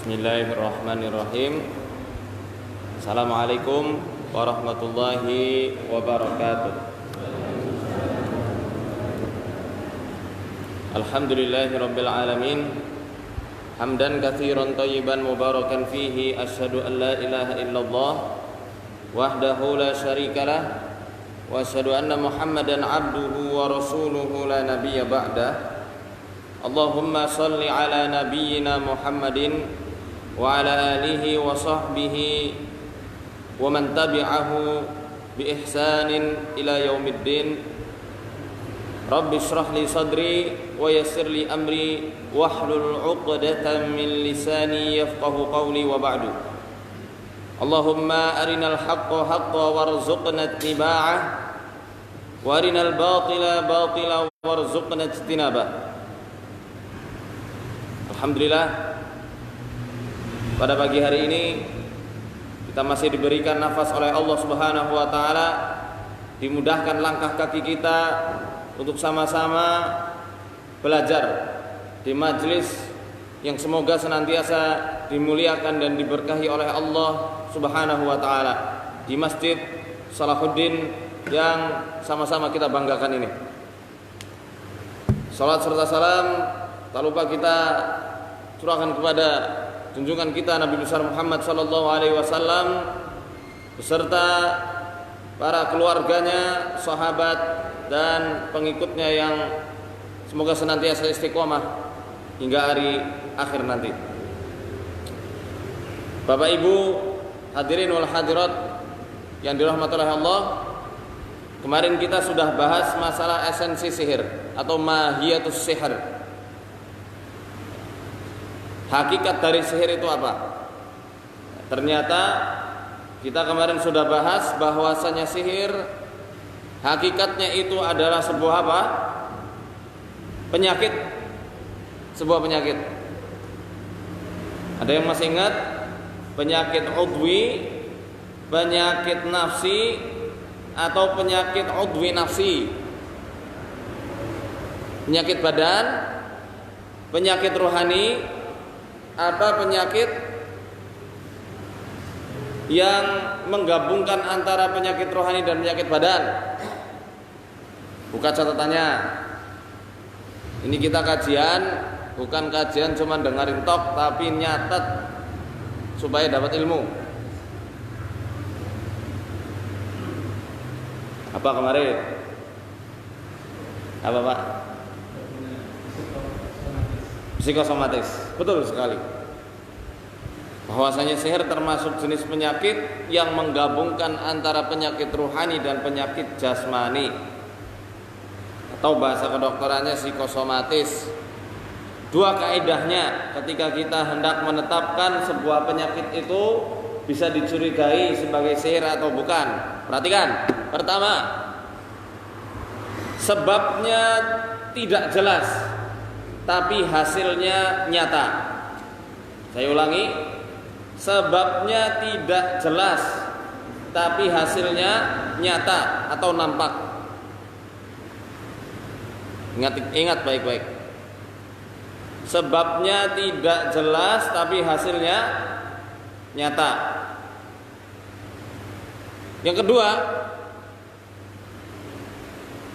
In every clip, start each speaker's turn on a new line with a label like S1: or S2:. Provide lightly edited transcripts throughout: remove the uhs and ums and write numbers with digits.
S1: Bismillahirrahmanirrahim. Assalamualaikum warahmatullahi wabarakatuh. Alhamdulillahirabbil alamin. Hamdan katsiran thayyiban mubarakan fihi. Asyhadu an la ilaha illallah wahdahu la syarikalah wa asyhadu anna Muhammadan abduhu wa rasuluhu la nabiyya ba'dah. Allahumma salli ala nabiyyina Muhammadin wa ala alihi wa sahbihi wa man tabi'ahu bi ihsanin ila yaumiddin. Rabbi shrah li sadri wa yassir li amri wahlul 'uqdatam min lisani yafqahu qawli wa ba'du. Allahumma arinal haqqa haqqan warzuqna ittiba'ah wa arinal batila batila warzuqna ijtinabah. Alhamdulillah, pada pagi hari ini kita masih diberikan nafas oleh Allah Subhanahu wa taala, dimudahkan langkah kaki kita untuk sama-sama belajar di majelis yang semoga senantiasa dimuliakan dan diberkahi oleh Allah Subhanahu wa taala, di Masjid Salahuddin yang sama-sama kita banggakan ini. Salat serta salam tak lupa kita curahkan kepada junjungan kita Nabi besar Muhammad sallallahu alaihi wasallam beserta para keluarganya, sahabat dan pengikutnya yang semoga senantiasa istiqomah hingga hari akhir nanti. Bapak Ibu hadirin wal hadirat yang dirahmati oleh Allah, kemarin kita sudah bahas masalah esensi sihir atau mahiyatus sihir. Hakikat dari sihir itu apa? Ternyata kita kemarin sudah bahas bahwasanya sihir hakikatnya itu adalah sebuah apa? Penyakit. Sebuah penyakit. Ada yang masih ingat? Penyakit udwi, penyakit nafsi, atau penyakit udwi nafsi? Penyakit badan, penyakit rohani, apa penyakit yang menggabungkan antara penyakit rohani dan penyakit badan? Buka catatannya. Ini kita kajian, bukan kajian cuma dengerin tok, tapi nyatet supaya dapat ilmu. Apa kemarin? Apa Pak? Psikosomatis. Betul sekali. Bahwasanya sihir termasuk jenis penyakit yang menggabungkan antara penyakit rohani dan penyakit jasmani, atau bahasa kedokterannya psikosomatis. Dua kaidahnya ketika kita hendak menetapkan sebuah penyakit itu bisa dicurigai sebagai sihir atau bukan. Perhatikan. Pertama, sebabnya tidak jelas tapi hasilnya nyata. Saya ulangi, sebabnya tidak jelas tapi hasilnya nyata atau nampak. Ingat baik-baik. Sebabnya tidak jelas tapi hasilnya nyata. Yang kedua,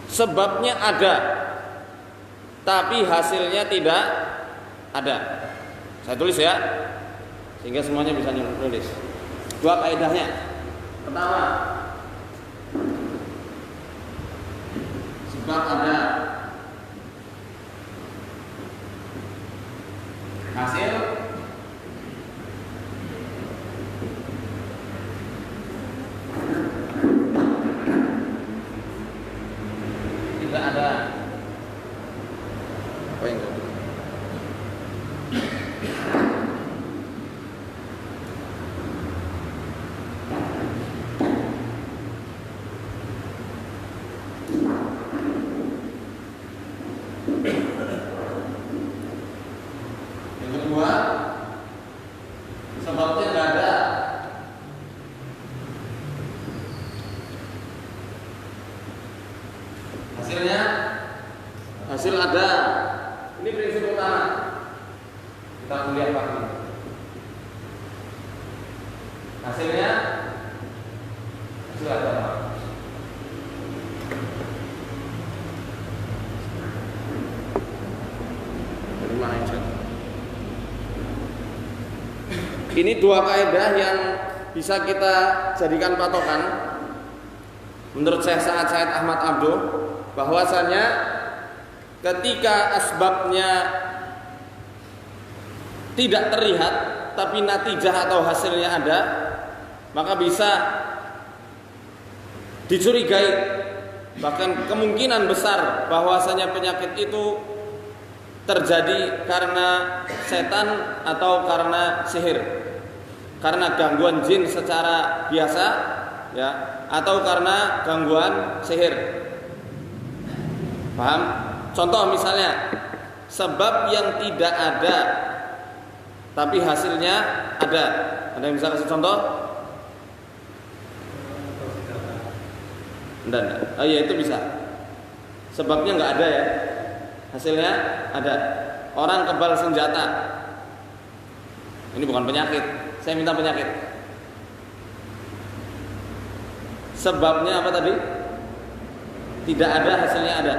S1: sebabnya ada tapi hasilnya tidak ada. Saya tulis ya, sehingga semuanya bisa nulis. Dua kaidahnya. Pertama, sebab ada, hasil tidak ada. Apa yang kedua? Yang kedua, sebabnya nggak ada. Hasilnya hasil ada. Ini prinsip utama. Kita kuliah pagi. hasilnya hasil apa? Ini dua kaidah yang bisa kita jadikan patokan menurut Syekh Sa'ad Ahmad Abduh, bahwasanya ketika asbabnya tidak terlihat tapi natijah atau hasilnya ada, maka bisa dicurigai, bahkan kemungkinan besar bahwasanya penyakit itu terjadi karena setan atau karena sihir, karena gangguan jin secara biasa, ya, atau karena gangguan sihir. Paham? Contoh misalnya, sebab yang tidak ada tapi hasilnya ada. Ada yang bisa kasih contoh? Enggak. Oh iya, itu bisa. Sebabnya nggak ada ya, hasilnya ada. Orang kebal senjata. Ini bukan penyakit. Saya minta penyakit. Sebabnya apa tadi? Tidak ada, hasilnya ada.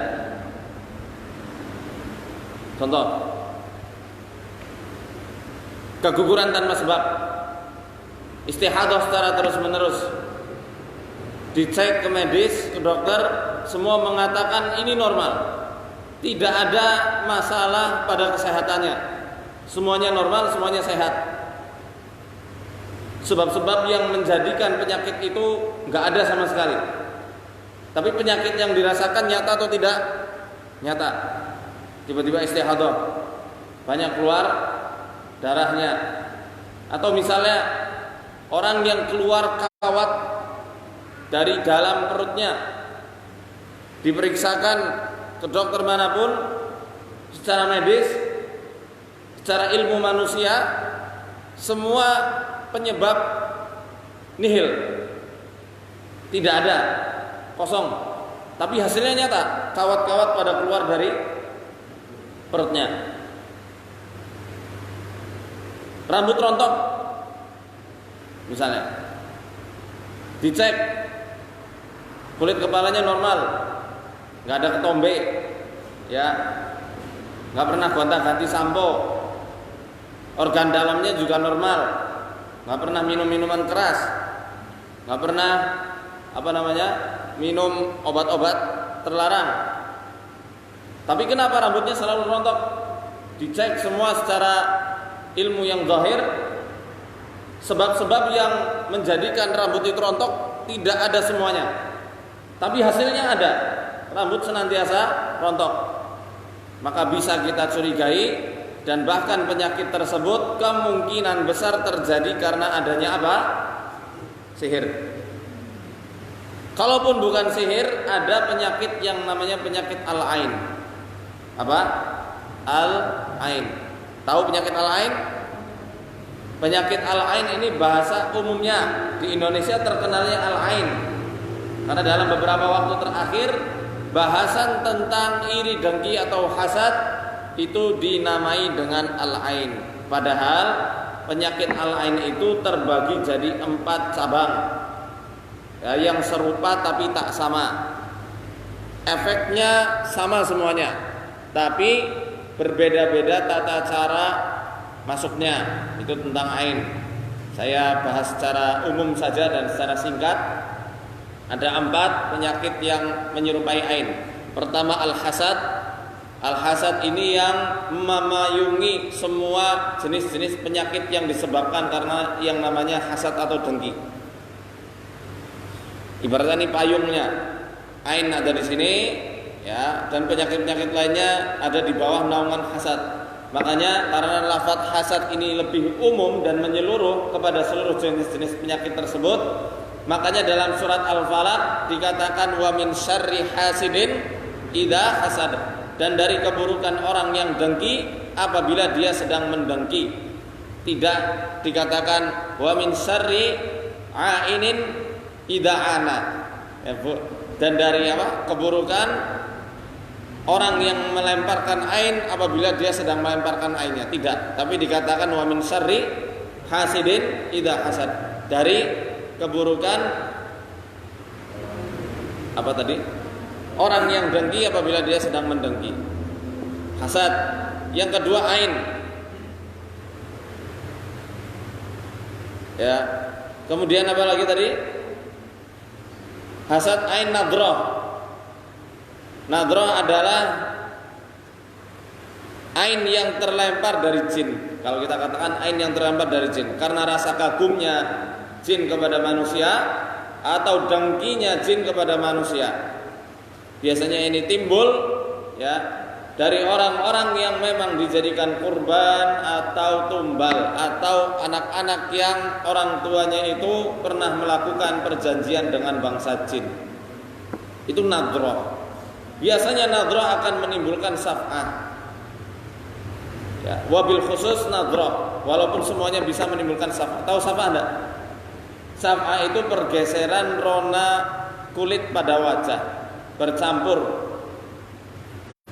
S1: Contoh, keguguran tanpa sebab, istihadah secara terus menerus, dicek ke medis, ke dokter, semua mengatakan ini normal, tidak ada masalah pada kesehatannya, semuanya normal, semuanya sehat. Sebab-sebab yang menjadikan penyakit itu nggak ada sama sekali. Tapi penyakit yang dirasakan nyata atau tidak? Nyata. Tiba-tiba istihadah, banyak keluar darahnya. Atau misalnya orang yang keluar kawat dari dalam perutnya, diperiksakan ke dokter manapun, secara medis, secara ilmu manusia, semua penyebab nihil, tidak ada, kosong. Tapi hasilnya nyata, kawat-kawat pada keluar dari perutnya. Rambut rontok misalnya, dicek, kulit kepalanya normal, nggak ada ketombe, ya, nggak pernah gonta-ganti sampo, organ dalamnya juga normal, nggak pernah minum minuman keras, nggak pernah minum obat-obat terlarang. Tapi kenapa rambutnya selalu rontok? Dicek semua secara ilmu yang zahir, sebab-sebab yang menjadikan rambut itu rontok tidak ada semuanya, tapi hasilnya ada, rambut senantiasa rontok. Maka bisa kita curigai, dan bahkan penyakit tersebut kemungkinan besar terjadi karena adanya apa? Sihir. Kalaupun bukan sihir, ada penyakit yang namanya penyakit al-ain. Apa? Al-ain. Tahu penyakit al-ain? Penyakit al-ain ini bahasa umumnya di Indonesia terkenalnya al-ain, karena dalam beberapa waktu terakhir bahasan tentang iri dengki atau hasad itu dinamai dengan al-ain. Padahal penyakit al-ain itu terbagi jadi 4 cabang, ya, yang serupa tapi tak sama. Efeknya sama semuanya, tapi berbeda-beda tata cara masuknya. Itu tentang ain. Saya bahas secara umum saja dan secara singkat. Ada 4 penyakit yang menyerupai ain. Pertama al-hasad. Al-hasad ini yang memayungi semua jenis-jenis penyakit yang disebabkan karena yang namanya hasad atau dengki. Ibaratnya ini payungnya. Ain ada di sini, ya, dan penyakit-penyakit lainnya ada di bawah naungan hasad. Makanya karena lafaz hasad ini lebih umum dan menyeluruh kepada seluruh jenis-jenis penyakit tersebut, makanya dalam surat Al-Falaq dikatakan wa min syarri hasidin idza hasad, dan dari keburukan orang yang dengki apabila dia sedang mendengki. Tidak dikatakan wa min syarri ainin idza ana, ya, Bu. Dan dari apa? Keburukan orang yang melemparkan ain apabila dia sedang melemparkan ainnya. Tidak, tapi dikatakan wa min syarri hasidin idza hasad. dari keburukan apa tadi? Orang yang dengki apabila dia sedang mendengki. Hasad. Yang kedua ain. Ya. Kemudian apa lagi tadi? Hasad ain nadrah. Nadrah adalah ain yang terlempar dari jin. Kalau kita katakan ain yang terlempar dari jin, karena rasa kagumnya jin kepada manusia atau dengkinya jin kepada manusia. Biasanya ini timbul ya dari orang-orang yang memang dijadikan kurban atau tumbal atau anak-anak yang orang tuanya itu pernah melakukan perjanjian dengan bangsa jin. Itu nadrah. Biasanya nadrah akan menimbulkan saf'ah. Ya, wabil khusus nadrah, walaupun semuanya bisa menimbulkan saf'ah. Tahu saf'ah enggak? Saf'ah itu pergeseran rona kulit pada wajah, bercampur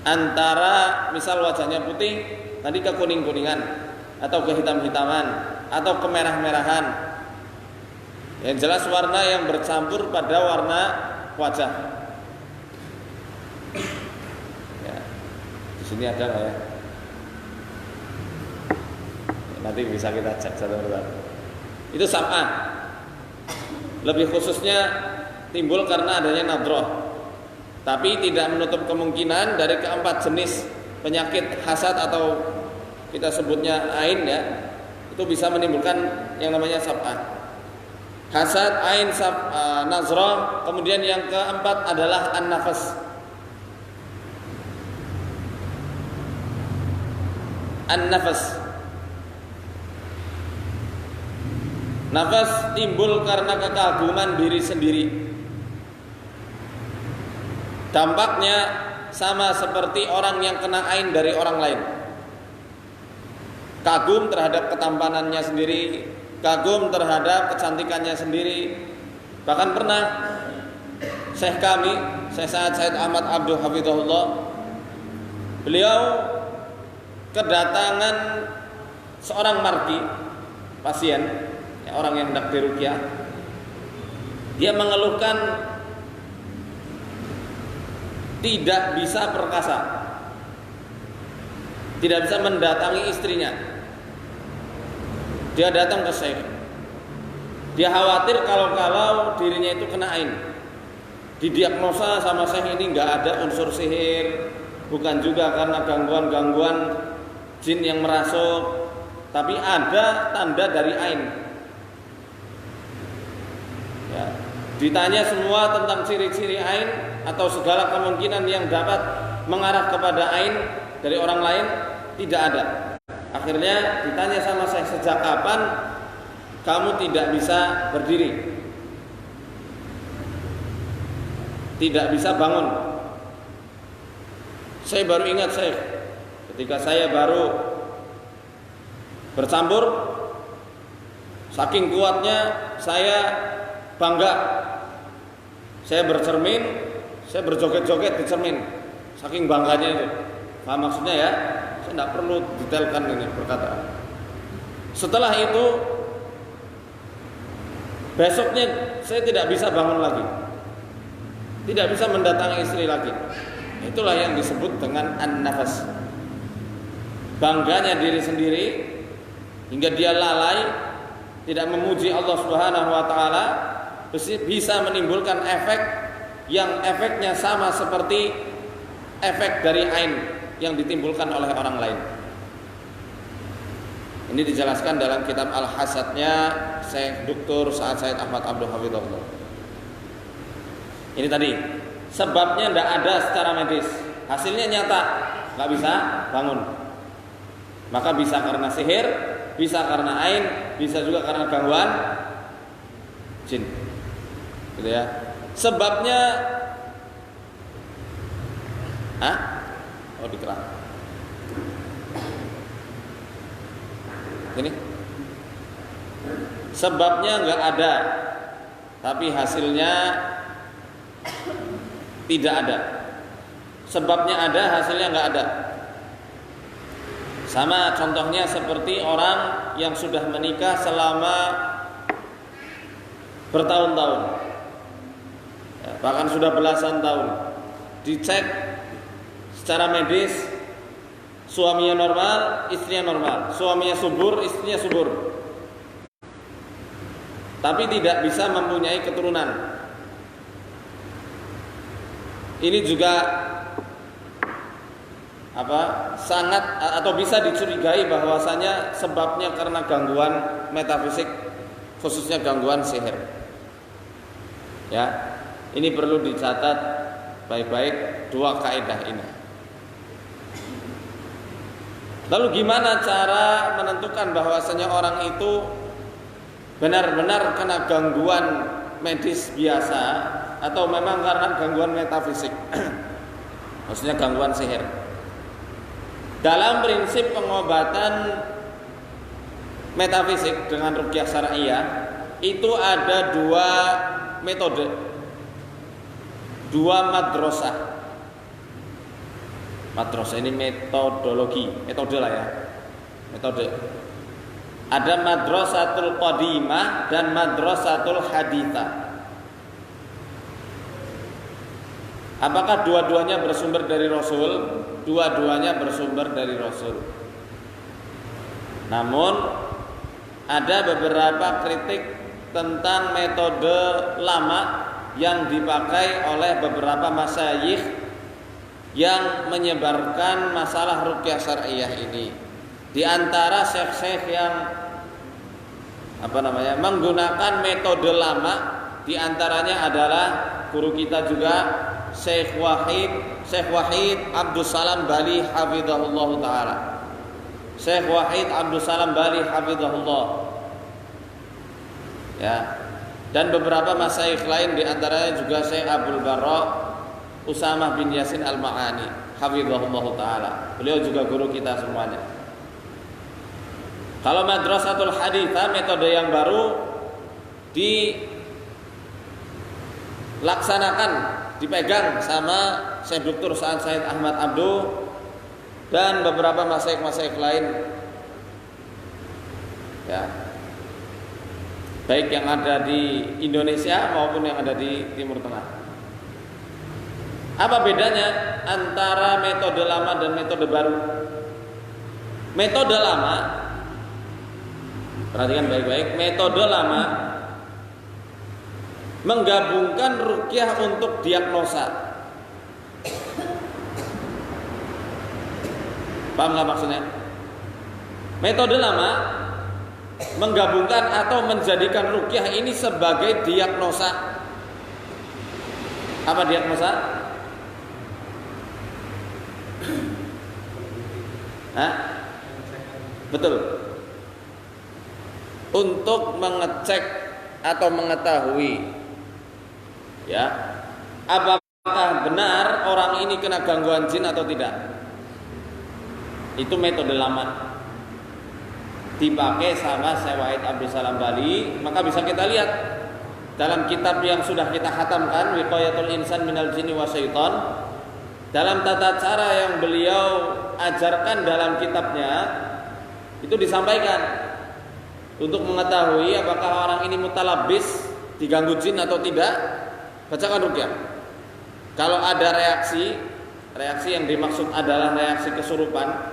S1: antara misal wajahnya putih tadi ke kuning-kuningan atau ke hitam-hitaman atau ke merah-merahan. Yang jelas warna yang bercampur pada warna wajah. Ya. Di sini ada nggak ya? Nanti bisa kita cek satu persatu. Itu saf'ah. Lebih khususnya timbul karena adanya nadrah. Tapi tidak menutup kemungkinan dari keempat jenis penyakit hasad atau kita sebutnya ain ya, itu bisa menimbulkan yang namanya saf'ah. Hasad, ain, nazrah. Kemudian yang keempat adalah an-nafas. An-nafas. Nafas timbul karena kekaguman diri sendiri. Dampaknya sama seperti orang yang kena ain dari orang lain. Kagum terhadap ketampanannya sendiri, kagum terhadap kecantikannya sendiri. Bahkan pernah Syekh kami, Syekh Said Ahmad Abdul Hafizahullah, beliau kedatangan seorang marki, pasien, ya, orang yang hendak diruqyah. Dia mengeluhkan tidak bisa perkasa, tidak bisa mendatangi istrinya. Dia datang ke Syekh. Dia khawatir kalau dirinya itu kena ain. Didiagnosa sama Syekh ini nggak ada unsur sihir, bukan juga karena gangguan-gangguan jin yang merasuk, tapi ada tanda dari ain. Ya. Ditanya semua tentang ciri-ciri ain atau segala kemungkinan yang dapat mengarah kepada ain dari orang lain, tidak ada. Akhirnya ditanya sama saya, sejak kapan kamu tidak bisa berdiri, tidak bisa bangun? Saya baru ingat Syekh, ketika saya baru bercampur, saking kuatnya saya bangga. Saya bercermin, saya berjoget-joget di cermin, saking bangganya itu. Paham maksudnya ya? Saya tidak perlu detailkan ini perkataan. Setelah itu, besoknya saya tidak bisa bangun lagi, tidak bisa mendatangi istri lagi. Itulah yang disebut dengan an-nafas. Bangganya diri sendiri hingga dia lalai, tidak memuji Allah Subhanahu wa taala, bisa menimbulkan efek yang efeknya sama seperti efek dari ain yang ditimbulkan oleh orang lain. Ini dijelaskan dalam kitab Al-Hasadnya Syekh Dr. Said Ahmad Abdul Hafizahullah. Ini tadi sebabnya tidak ada secara medis, hasilnya nyata, nggak bisa bangun. Maka bisa karena sihir, bisa karena ain, bisa juga karena gangguan jin. Gitu ya. Sebabnya dikerah. Ini sebabnya nggak ada, tapi hasilnya tidak ada. Sebabnya ada, hasilnya nggak ada. Sama contohnya seperti orang yang sudah menikah selama bertahun-tahun, ya, bahkan sudah belasan tahun, dicek secara medis, suaminya normal, istrinya normal, suaminya subur, istrinya subur, tapi tidak bisa mempunyai keturunan. Ini juga sangat atau bisa dicurigai bahwasanya sebabnya karena gangguan metafisik, khususnya gangguan sihir. Ya, ini perlu dicatat baik-baik dua kaidah ini. Lalu gimana cara menentukan bahwasanya orang itu benar-benar kena gangguan medis biasa atau memang karena gangguan metafisik? Maksudnya gangguan sihir. Dalam prinsip pengobatan metafisik dengan ruqyah syar'iyyah itu ada dua metode, dua madrasah. Madrasah ini metodologi, metode lah ya, metode. Ada madrasatul qadimah dan madrasatul haditsah. Apakah dua-duanya bersumber dari Rasul? Dua-duanya bersumber dari Rasul. Namun ada beberapa kritik tentang metode lama yang dipakai oleh beberapa masyayikh yang menyebarkan masalah ruqyah syar'iyyah ini. Di antara syekh-syekh yang menggunakan metode lama, di antaranya adalah guru kita juga Syekh Wahid Abdus Salam Bali hafizahullah taala. Syekh Wahid Abdus Salam Bali hafizahullah. Ya. Dan beberapa masyayikh lain, di antaranya juga Syekh Abdul Barra Usamah bin Yasin Al-Ma'ani hafizahullah taala. Beliau juga guru kita semuanya. Kalau madrasatul haditsah, metode yang baru dilaksanakan, dipegang sama Syekh Dr. Sa'ad Said Ahmad Abdu dan beberapa masyayikh lain, ya, baik yang ada di Indonesia maupun yang ada di Timur Tengah. Apa bedanya antara metode lama dan metode baru? Metode lama, perhatikan baik-baik, metode lama menggabungkan ruqyah untuk diagnosa. Paham nggak maksudnya? Metode lama menggabungkan atau menjadikan ruqyah ini sebagai diagnosa. Apa diagnosa? Hah? Betul. Untuk mengecek atau mengetahui, ya, apakah benar orang ini kena gangguan jin atau tidak. Itu metode lama, dipakai sama Syekh Wahid Abdus Salam Bali. Maka bisa kita lihat dalam kitab yang sudah kita khatamkan, Wiqayatul Insan Minal Jinni Wasyaiton, dalam tata cara yang beliau ajarkan dalam kitabnya, itu disampaikan untuk mengetahui apakah orang ini mutalabis, diganggu jin atau tidak, bacakan ruqyah. Kalau ada reaksi yang dimaksud adalah reaksi kesurupan,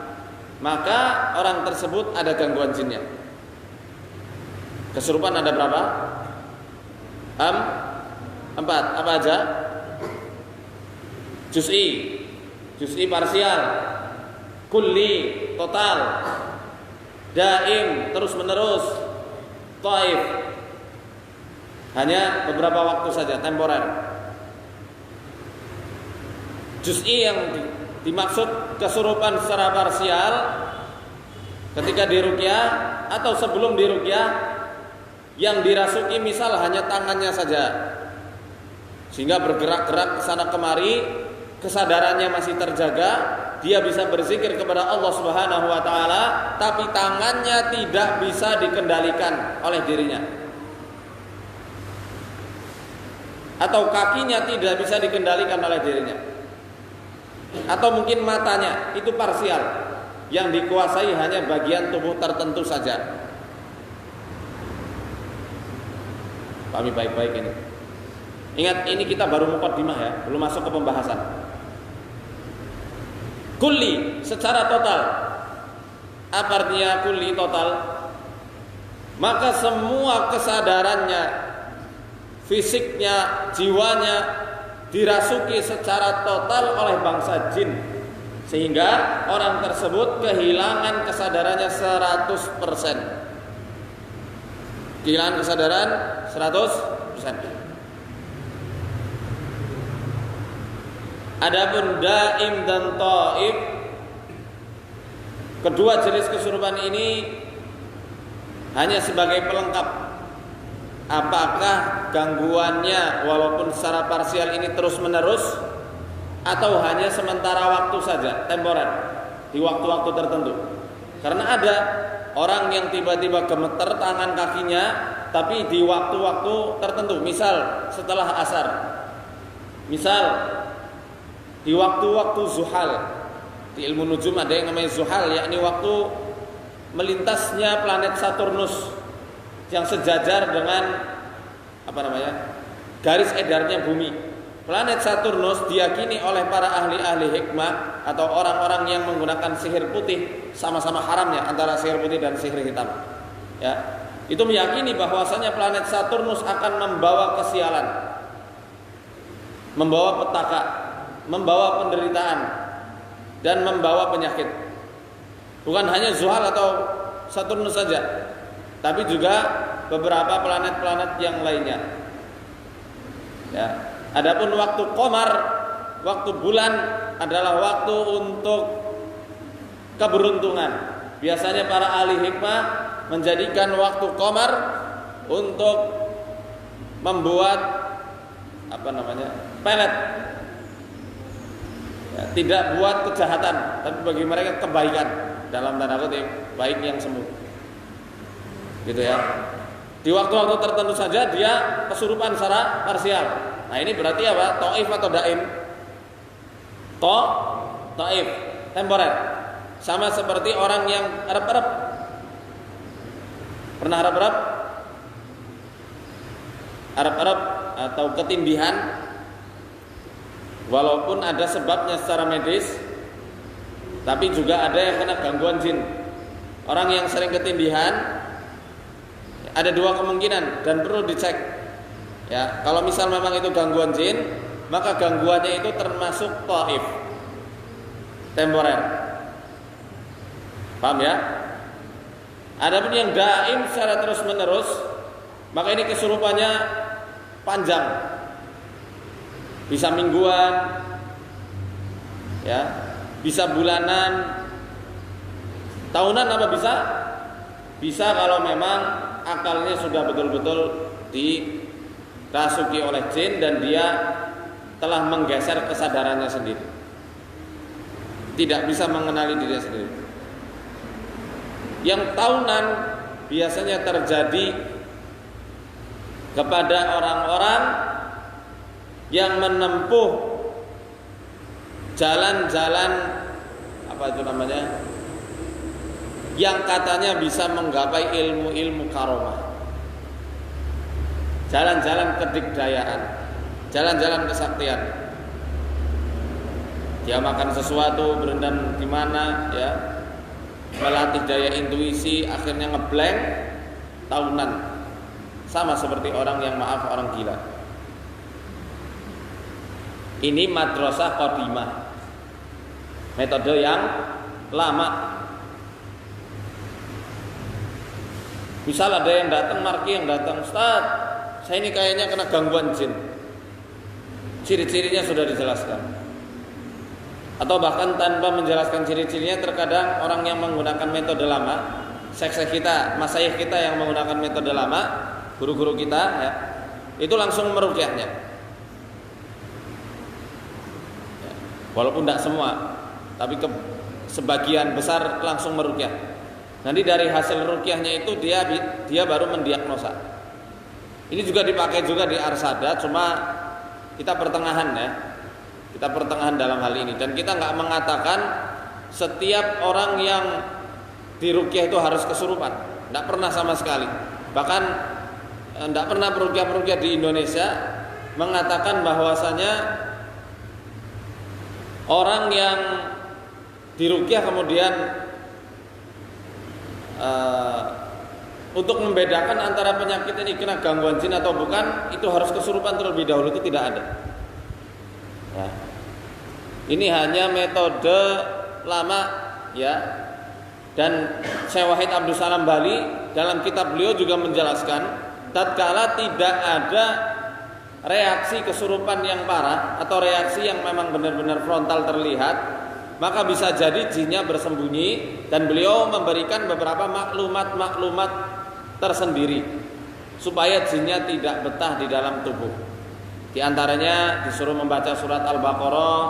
S1: maka orang tersebut ada gangguan jinnya. Kesurupan ada berapa? 4. Apa aja? Juz'i parsial, kulli total, daim terus menerus, taif hanya beberapa waktu saja, temporer. Juz'i yang dimaksud kesurupan secara parsial ketika diruqyah atau sebelum diruqyah, yang dirasuki misal hanya tangannya saja sehingga bergerak-gerak kesana kemari, kesadarannya masih terjaga, dia bisa berzikir kepada Allah Subhanahu wa taala, tapi tangannya tidak bisa dikendalikan oleh dirinya, atau kakinya tidak bisa dikendalikan oleh dirinya, atau mungkin matanya itu parsial, yang dikuasai hanya bagian tubuh tertentu saja.
S2: Pahami baik-baik ini. Ingat, ini kita baru muqaddimah ya, belum masuk ke pembahasan. Kulli secara total. Apa artinya kulli total? Maka semua kesadarannya, fisiknya, jiwanya dirasuki secara total oleh bangsa jin, sehingga orang tersebut kehilangan kesadarannya 100%. Kehilangan kesadaran 100%. Adapun daim dan taib, kedua jenis kesurupan ini hanya sebagai pelengkap. Apakah gangguannya walaupun secara parsial ini terus menerus, atau hanya sementara waktu saja, temporer, di waktu-waktu tertentu. Karena ada orang yang tiba-tiba gemeter tangan kakinya, tapi di waktu-waktu tertentu. Misal setelah asar, misal di waktu-waktu zuhal. Di ilmu nujum ada yang namanya zuhal, yakni waktu melintasnya planet Saturnus yang sejajar dengan garis edarnya bumi. Planet Saturnus diyakini oleh para ahli-ahli hikmah atau orang-orang yang menggunakan sihir putih, sama-sama haramnya antara sihir putih dan sihir hitam. Ya, itu meyakini bahwasanya planet Saturnus akan membawa kesialan, membawa petaka, membawa penderitaan, dan membawa penyakit. Bukan hanya Zuhal atau Saturnus saja, tapi juga beberapa planet-planet yang lainnya. Ya. Adapun waktu qamar, waktu bulan adalah waktu untuk keberuntungan. Biasanya para ahli hikmah menjadikan waktu qamar untuk membuat pelet. Ya, tidak buat kejahatan, tapi bagi mereka kebaikan, dalam tanda kutip, baik yang semu. Gitu ya. Di waktu-waktu tertentu saja dia kesurupan secara parsial. Nah, ini berarti apa? Taif atau daim? Taif, temporer. Sama seperti orang yang arep-arep. Pernah arep-arep? Arep-arep atau ketindihan, walaupun ada sebabnya secara medis, tapi juga ada yang kena gangguan jin. Orang yang sering ketindihan ada dua kemungkinan dan perlu dicek. Ya, kalau misal memang itu gangguan jin, maka gangguannya itu termasuk taif, temporer. Paham ya? Adapun yang daim secara terus menerus, maka ini kesurupannya panjang, bisa mingguan, ya, bisa bulanan, tahunan, apa bisa? Bisa kalau memang akalnya sudah betul-betul dirasuki oleh jin dan dia telah menggeser kesadarannya sendiri, tidak bisa mengenali dirinya sendiri. Yang tahunan biasanya terjadi kepada orang-orang yang menempuh jalan-jalan yang katanya bisa menggapai ilmu-ilmu karomah, jalan-jalan kedikdayaan, jalan-jalan kesaktian. Dia makan sesuatu, berendam di mana, ya, melatih daya intuisi, akhirnya ngeblank tahunan. Sama seperti orang yang orang gila. Ini madrasah qadimah, metode yang lama. Misal ada yang datang, yang datang, Ustaz, saya ini kayaknya kena gangguan jin. Ciri-cirinya sudah dijelaskan. Atau bahkan tanpa menjelaskan ciri-cirinya, terkadang orang yang menggunakan metode lama, syekh kita, masyayikh kita yang menggunakan metode lama, guru-guru kita, ya, itu langsung meruqyahnya. Ya, walaupun tidak semua, tapi sebagian besar langsung meruqyah. Nanti dari hasil ruqyahnya itu dia baru mendiagnosa. Ini juga dipakai juga di Arsada, cuma kita pertengahan, ya. Kita pertengahan dalam hal ini, dan kita nggak mengatakan setiap orang yang diruqyah itu harus kesurupan, nggak pernah sama sekali. Bahkan tidak pernah peruqyah di Indonesia mengatakan bahwasanya orang yang diruqyah kemudian untuk membedakan antara penyakit ini kena gangguan jin atau bukan, itu harus kesurupan terlebih dahulu, itu tidak ada. Ya. Ini hanya metode lama, ya. Dan Syekh Wahid Abdul Salam Bali dalam kitab beliau juga menjelaskan, tatkala tidak ada reaksi kesurupan yang parah atau reaksi yang memang benar-benar frontal terlihat, maka bisa jadi jinnya bersembunyi, dan beliau memberikan beberapa maklumat tersendiri supaya jinnya tidak betah di dalam tubuh. Di antaranya disuruh membaca surat Al-Baqarah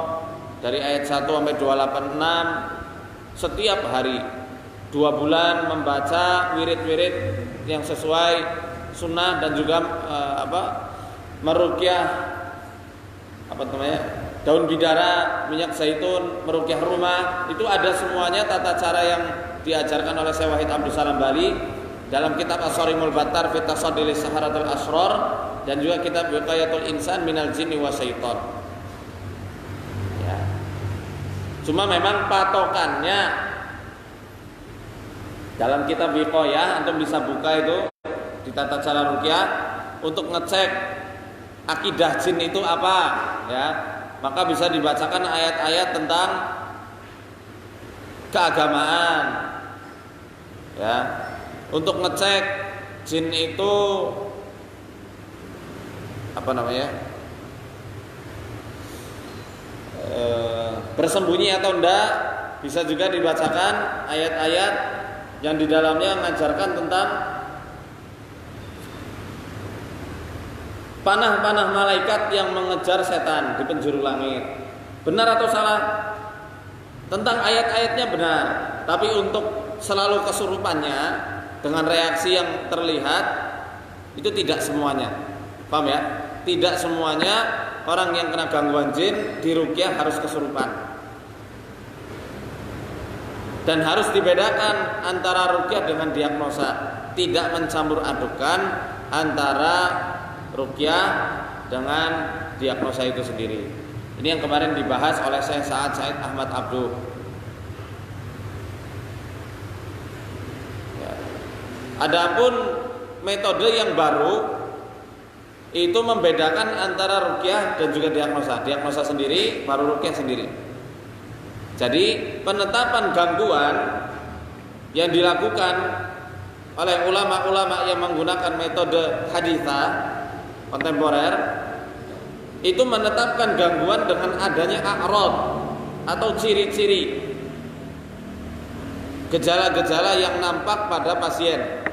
S2: dari ayat 1 sampai 286 setiap hari, 2 bulan membaca wirid-wirid yang sesuai sunnah, dan juga meruqyah daun bidara, minyak zaitun, meruqyah rumah. Itu ada semuanya tata cara yang diajarkan oleh Syekh Wahid Abdul Salam Bali dalam kitab As-Sarimul Battar fi Tasaddi li Saharatul Asrar, dan juga kitab Wiqayatul Insan minal Jinni Wasyaiton. Ya. Cuma memang patokannya dalam kitab Wiqayah, antum bisa buka itu di tata cara ruqyah untuk ngecek akidah jin itu apa, ya. Maka bisa dibacakan ayat-ayat tentang keagamaan, ya. Untuk ngecek jin itu bersembunyi atau enggak, bisa juga dibacakan ayat-ayat yang di dalamnya mengajarkan tentang panah-panah malaikat yang mengejar setan di penjuru langit. Benar atau salah? Tentang ayat-ayatnya benar, tapi untuk selalu kesurupannya dengan reaksi yang terlihat itu tidak semuanya. Paham ya? Tidak semuanya orang yang kena gangguan jin diruqyah harus kesurupan. Dan harus dibedakan antara ruqyah dengan diagnosa, tidak mencampur adukan antara ruqyah dengan diagnosa itu sendiri. Ini yang kemarin dibahas oleh Syekh Sa'ad Said Ahmad Abduh. Ya. Adapun metode yang baru itu membedakan antara ruqyah dan juga diagnosa. Diagnosa sendiri, baru ruqyah sendiri. Jadi penetapan gangguan yang dilakukan oleh ulama-ulama yang menggunakan metode haditsah kontemporer itu menetapkan gangguan dengan adanya a'rad atau ciri-ciri, gejala-gejala yang nampak pada pasien.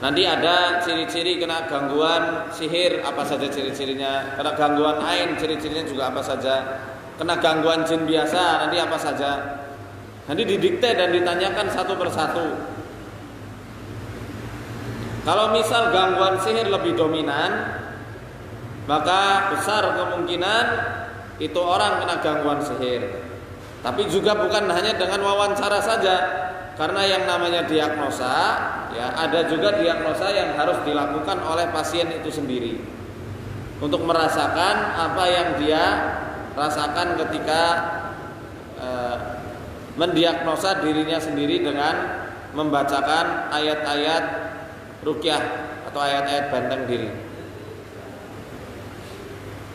S2: Nanti ada ciri-ciri kena gangguan sihir, apa saja ciri-cirinya. Kena gangguan ain, ciri-cirinya juga apa saja. Kena gangguan jin biasa, nanti apa saja. Nanti didikte dan ditanyakan satu persatu. Kalau misal gangguan sihir lebih dominan, maka besar kemungkinan itu orang kena gangguan sihir. Tapi juga bukan hanya dengan wawancara saja, karena yang namanya diagnosa, ya ada juga diagnosa yang harus dilakukan oleh pasien itu sendiri untuk merasakan apa yang dia rasakan ketika mendiagnosa dirinya sendiri dengan membacakan ayat-ayat ruqyah atau ayat-ayat benteng diri.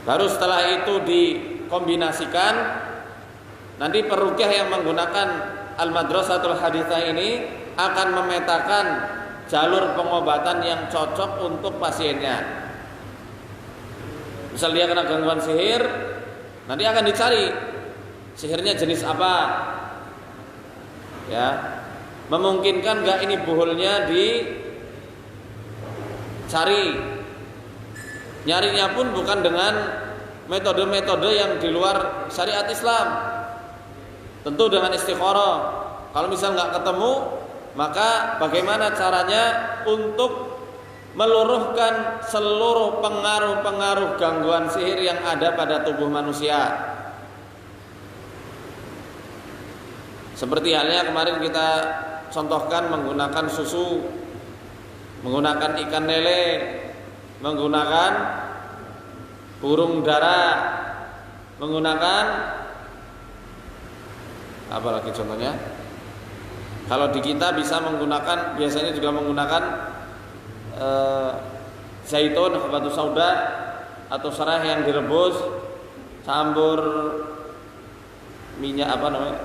S2: Baru setelah itu dikombinasikan, nanti peruqyah yang menggunakan Al-Madrasatul Haditsah ini akan memetakan jalur pengobatan yang cocok untuk pasiennya. Misal dia kena gangguan sihir, nanti akan dicari sihirnya jenis apa, ya, memungkinkan nggak ini buhulnya dicari. Nyarinya pun bukan dengan metode-metode yang di luar syariat Islam, tentu dengan istikharah. Kalau misal nggak ketemu, maka bagaimana caranya untuk meluruhkan seluruh pengaruh-pengaruh gangguan sihir yang ada pada tubuh manusia. Seperti halnya kemarin kita contohkan menggunakan susu menggunakan ikan lele, menggunakan burung dara, menggunakan apa lagi contohnya? Kalau di kita bisa menggunakan, biasanya juga menggunakan zaitun, habatus sauda atau serai yang direbus, campur minyak apa namanya?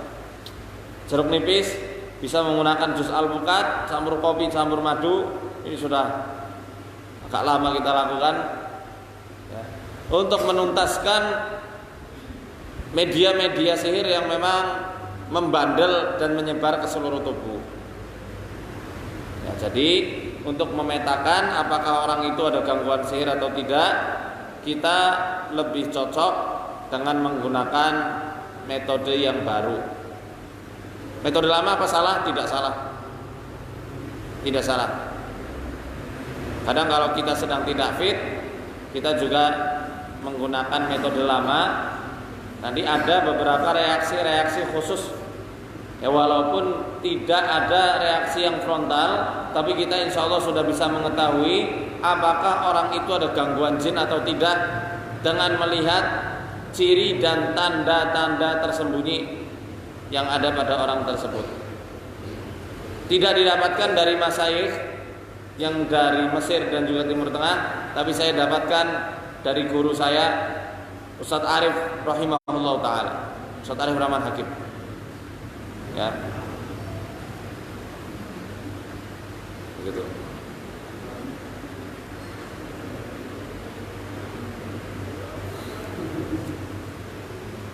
S2: Jeruk nipis, bisa menggunakan jus alpukat, campur kopi, campur madu. Ini sudah agak lama kita lakukan ya, untuk menuntaskan media-media sihir yang memang membandel dan menyebar ke seluruh tubuh. Ya, jadi untuk memetakan apakah orang itu ada gangguan sihir atau tidak, kita lebih cocok dengan menggunakan metode yang baru. Metode lama apa salah? Tidak salah. Tidak salah. Kadang kalau kita sedang tidak fit, kita juga menggunakan metode lama. Nanti ada beberapa reaksi-reaksi khusus. Ya, walaupun tidak ada reaksi yang frontal, tapi kita insya Allah sudah bisa mengetahui apakah orang itu ada gangguan jin atau tidak dengan melihat ciri dan tanda-tanda tersembunyi yang ada pada orang tersebut. Tidak didapatkan dari masyayikh yang dari Mesir dan juga Timur Tengah, tapi saya dapatkan dari guru saya Ustadz Arif rahimahullah ta'ala, Ustadz Arif Rahman Hakim ya. Begitu.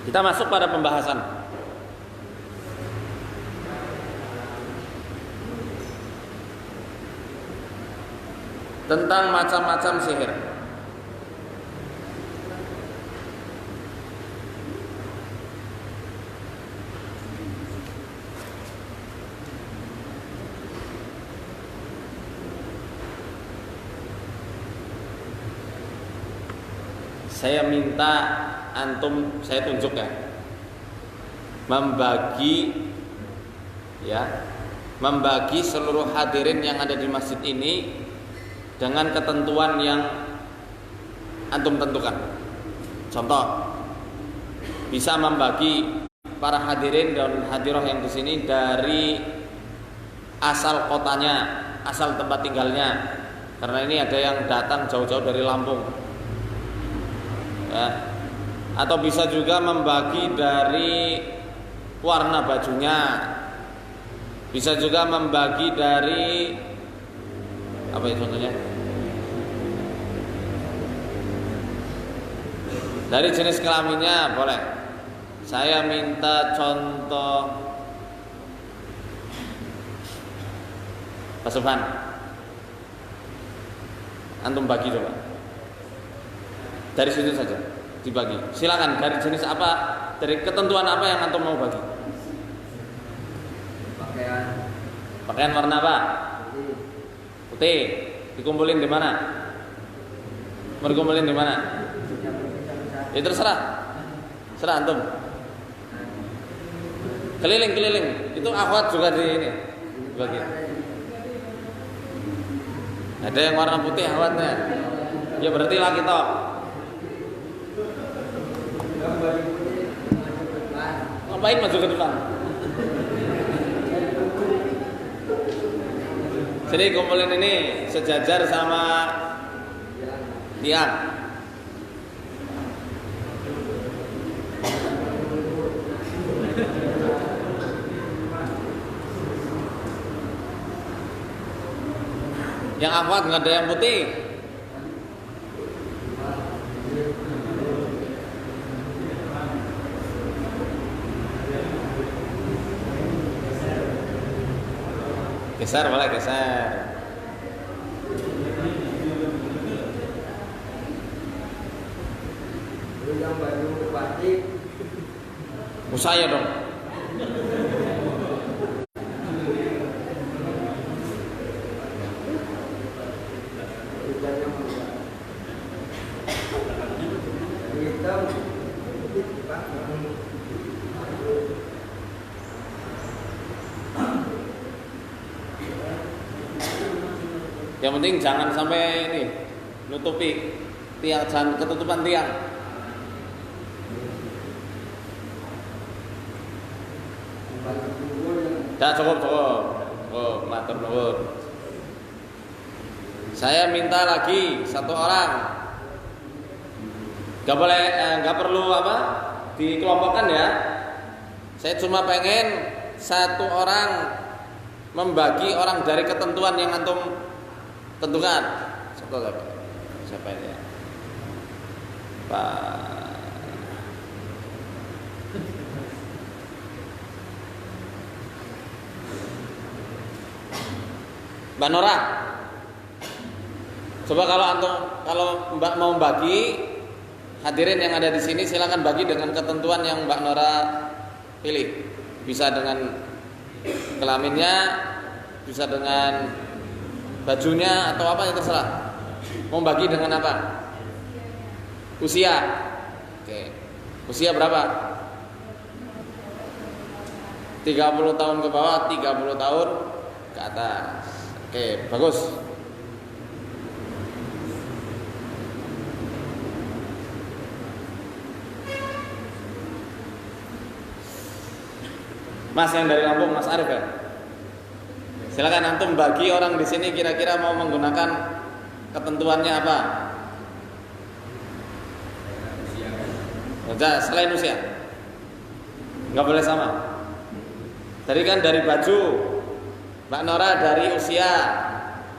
S2: Kita masuk pada pembahasan tentang macam-macam sihir. Saya minta antum, saya tunjuk ya, membagi seluruh hadirin yang ada di masjid ini dengan ketentuan yang antum tentukan. Contoh, bisa membagi para hadirin dan hadiroh yang di sini dari asal kotanya, asal tempat tinggalnya, karena ini ada yang datang jauh-jauh dari Lampung. Ya. Atau bisa juga membagi dari warna bajunya, bisa juga membagi dari apa itu contohnya, dari jenis kelaminnya boleh. Saya minta contoh Pak Subhan, antum bagi coba dari situ saja dibagi. Silakan dari jenis apa, dari ketentuan apa yang antum mau bagi. Pakaian warna apa? Putih. Dikumpulin di mana? Mau dikumpulin di mana? Ya terserah. Serah antum. Keliling. Itu akhwat juga di ini. Bagi. Ada yang warna putih akhwatnya. Ya berarti laki toh. Ngapain maju ke depan? Jadi kumpulin ini sejajar sama tiang. Yang akhwat nggak ada yang putih. Geser boleh geser.
S3: Yang baju batik.
S2: Saya dong. Yang penting jangan sampai ini nutupi tiang, jangan ketutupan tiang. Cukup. Oh, matur nuwun. Saya minta lagi satu orang. Gak boleh, gak perlu apa dikelompokkan ya. Saya cuma pengen satu orang membagi orang dari ketentuan yang antum tentukan. Satu lagi. Siapa ini ya? Pak Mbak Nora. Coba kalau Mbak mau bagi, hadirin yang ada di sini silakan bagi dengan ketentuan yang Mbak Nora pilih. Bisa dengan kelaminnya, bisa dengan bajunya atau apa yang terserah. Mau bagi dengan apa? Usia. Oke. Usia berapa? 30 tahun ke bawah, 30 tahun ke atas. Oke, bagus. Mas yang dari Lampung, Mas Arif ya. Silakan antum bagi orang di sini kira-kira mau menggunakan ketentuannya apa? Udah, selain usia, nggak boleh sama. Tadi kan dari baju, Mbak Nora dari usia.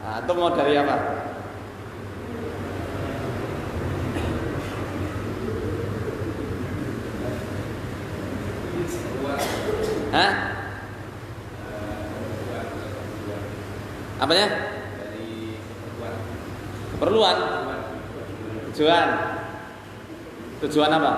S2: Nah, itu mau dari apa? Hah? Apanya?
S3: Dari
S2: Keperluan. Tujuan. Tujuan apa?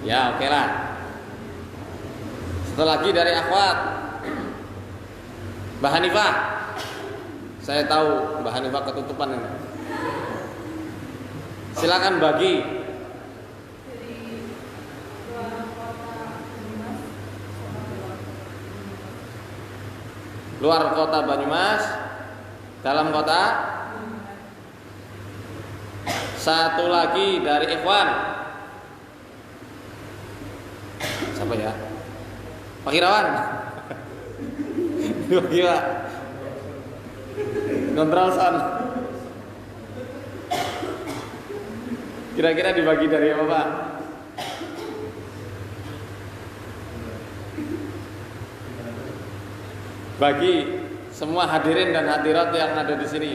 S2: Ya, oke lah. Satu lagi dari akhwat Mbak Hanifah. Saya tahu Mbak Hanifah ketutupan ini. Silakan bagi. Luar kota Banyumas, dalam kota. Satu lagi dari Ikhwan. Siapa ya? Pak Irawan. Gila. Kontrol sound. Kira-kira dibagi dari apa, Pak? Bagi semua hadirin dan hadirat yang ada di sini.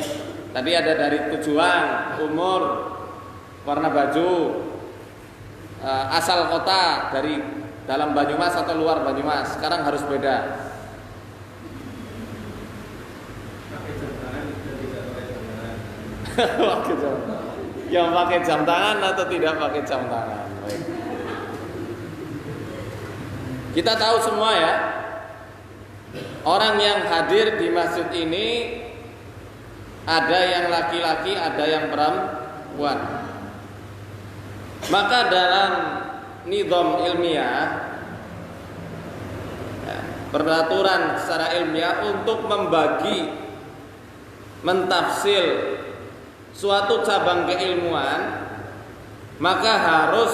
S2: Tadi ada dari tujuan, umur, warna baju, asal kota, dari dalam Banyumas atau luar Banyumas. Sekarang harus beda. Yang pakai jam tangan atau tidak pakai jam tangan. Baik. Kita tahu semua ya, orang yang hadir di masjid ini ada yang laki-laki, ada yang perempuan. Maka dalam nizam ilmiah, peraturan secara ilmiah untuk membagi, mentafsir suatu cabang keilmuan, maka harus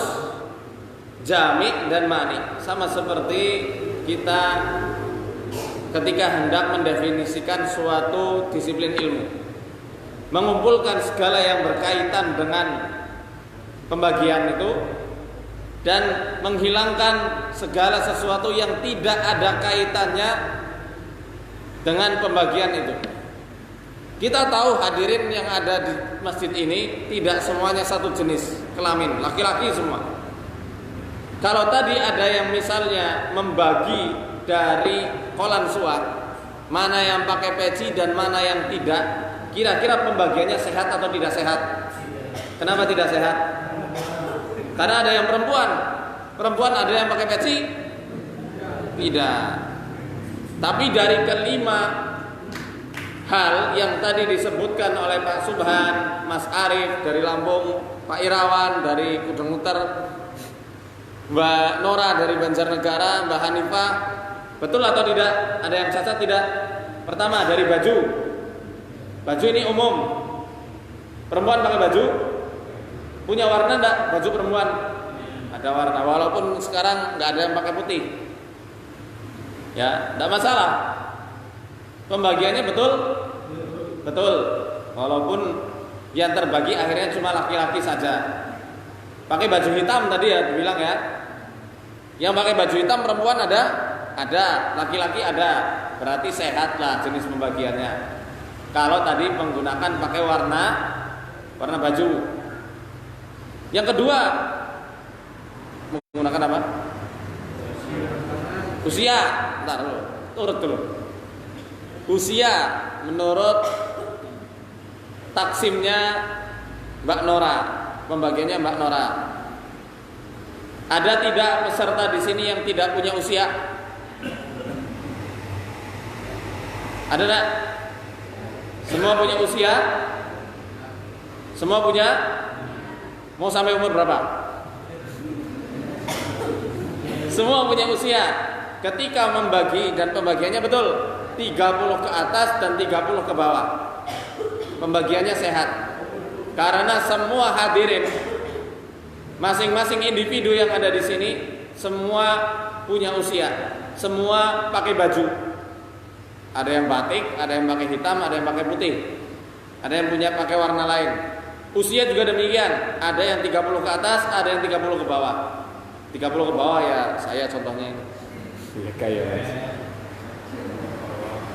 S2: jami' dan mani. Sama seperti kita ketika hendak mendefinisikan suatu disiplin ilmu, mengumpulkan segala yang berkaitan dengan pembagian itu dan menghilangkan segala sesuatu yang tidak ada kaitannya dengan pembagian itu. Kita tahu hadirin yang ada di masjid ini tidak semuanya satu jenis kelamin, laki-laki semua. Kalau tadi ada yang misalnya membagi dari kolan suat, mana yang pakai peci dan mana yang tidak, kira-kira pembagiannya sehat atau tidak sehat? Kenapa tidak sehat? Karena ada yang perempuan ada yang pakai peci? Tidak. Tapi dari kelima hal yang tadi disebutkan oleh Pak Subhan, Mas Arif dari Lampung, Pak Irawan dari Kudang Muter, Mbak Nora dari Banjarnegara, Mbak Hanifah, betul atau tidak? Ada yang cacat tidak? Pertama dari baju. Baju ini umum. Perempuan pakai baju? Punya warna enggak baju perempuan? Ada warna, walaupun sekarang enggak ada yang pakai putih. Ya, enggak masalah. Pembagiannya betul? Betul. Walaupun yang terbagi akhirnya cuma laki-laki saja. Pakai baju hitam tadi ya dibilang ya. Yang pakai baju hitam perempuan ada? Ada. Laki-laki ada. Berarti sehat lah jenis pembagiannya. Kalau tadi menggunakan pakai warna baju. Yang kedua, menggunakan apa? Usia. Bentar dulu. Turut dulu. Usia menurut taksimnya Mbak Nora, pembagiannya Mbak Nora. Ada tidak peserta di sini yang tidak punya usia? Ada enggak? Semua punya usia? Semua punya? Mau sampai umur berapa? Semua punya usia. Ketika membagi dan pembagiannya betul 30 ke atas dan 30 ke bawah. Pembagiannya sehat. Karena semua hadirin, masing-masing individu yang ada di sini semua punya usia, semua pakai baju. Ada yang batik, ada yang pakai hitam, ada yang pakai putih, ada yang punya pakai warna lain. Usia juga demikian, ada yang 30 ke atas, ada yang 30 ke bawah. 30 ke bawah ya saya contohnya ini. Ya kayak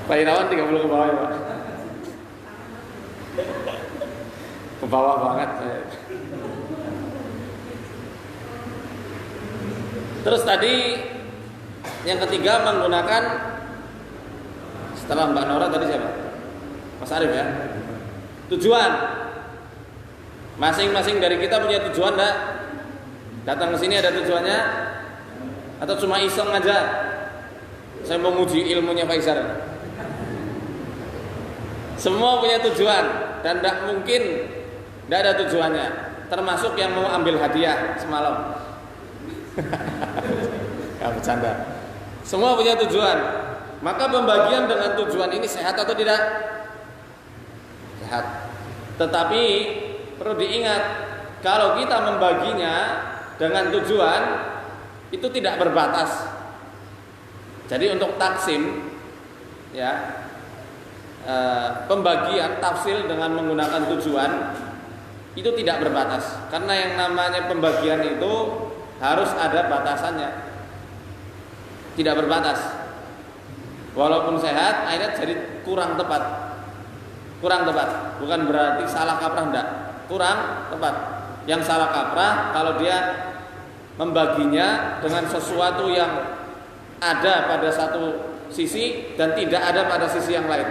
S2: Pak Irawan 30 ke bawah ya Pak. Ke bawah banget saya. Terus tadi yang ketiga menggunakan, setelah Mbak Nora tadi siapa? Mas Arif ya. Tujuan. Masing-masing dari kita punya tujuan enggak? Datang ke sini ada tujuannya atau cuma iseng aja? Saya mau nguji ilmunya Faizal. Semua punya tujuan dan tidak mungkin tidak ada tujuannya. Termasuk yang mau ambil hadiah semalam. Gak bercanda. Semua punya tujuan. Maka pembagian dengan tujuan ini sehat atau tidak? Sehat. Tetapi perlu diingat, kalau kita membaginya dengan tujuan itu tidak berbatas. Jadi untuk taksim ya, pembagian tafsil dengan menggunakan tujuan itu tidak berbatas. Karena yang namanya pembagian itu harus ada batasannya. Tidak berbatas. Walaupun sehat, akhirnya jadi kurang tepat. Kurang tepat. Bukan berarti salah kaprah, enggak. Kurang tepat. Yang salah kaprah kalau dia membaginya dengan sesuatu yang ada pada satu sisi dan tidak ada pada sisi yang lain.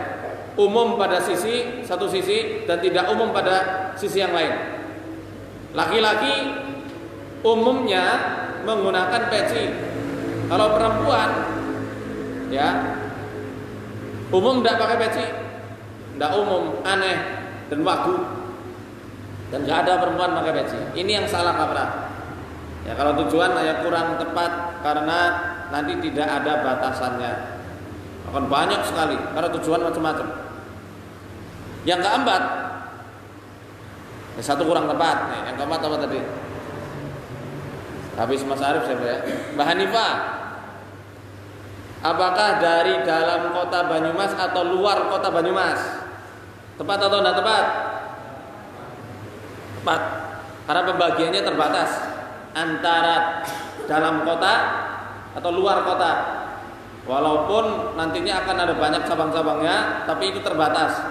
S2: Umum pada satu sisi dan tidak umum pada sisi yang lain. Laki-laki umumnya menggunakan peci. Kalau perempuan ya umum tidak pakai peci, tidak umum, aneh dan wagu, dan tidak ada perempuan pakai peci. Ini yang salah kaprah. Ya kalau tujuan ya kurang tepat karena nanti tidak ada batasannya. Akan banyak sekali karena tujuan macam-macam. Yang keempat, satu kurang tepat. Nih, yang keempat apa tadi? Habis Mas Arif siapa ya? Mbak Hanifah. Apakah dari dalam kota Banyumas atau luar kota Banyumas? Tepat atau tidak tepat? Tepat. Karena pembagiannya terbatas antara dalam kota atau luar kota. Walaupun nantinya akan ada banyak cabang-cabangnya, tapi itu terbatas.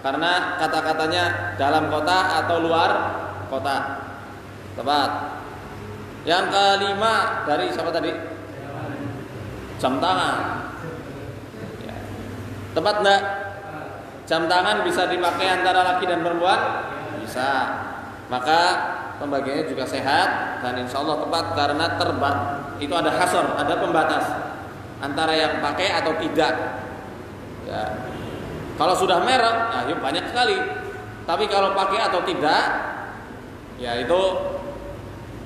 S2: Karena kata-katanya dalam kota atau luar kota. Tepat. Yang kelima dari siapa tadi? Jam tangan. Ya. Tepat enggak? Jam tangan bisa dipakai antara laki dan perempuan? Bisa. Maka pembagiannya juga sehat dan insya Allah tepat karena itu ada hasor, ada pembatas antara yang pakai atau tidak. Ya. Kalau sudah merek, nah yuk banyak sekali. Tapi kalau pakai atau tidak, ya itu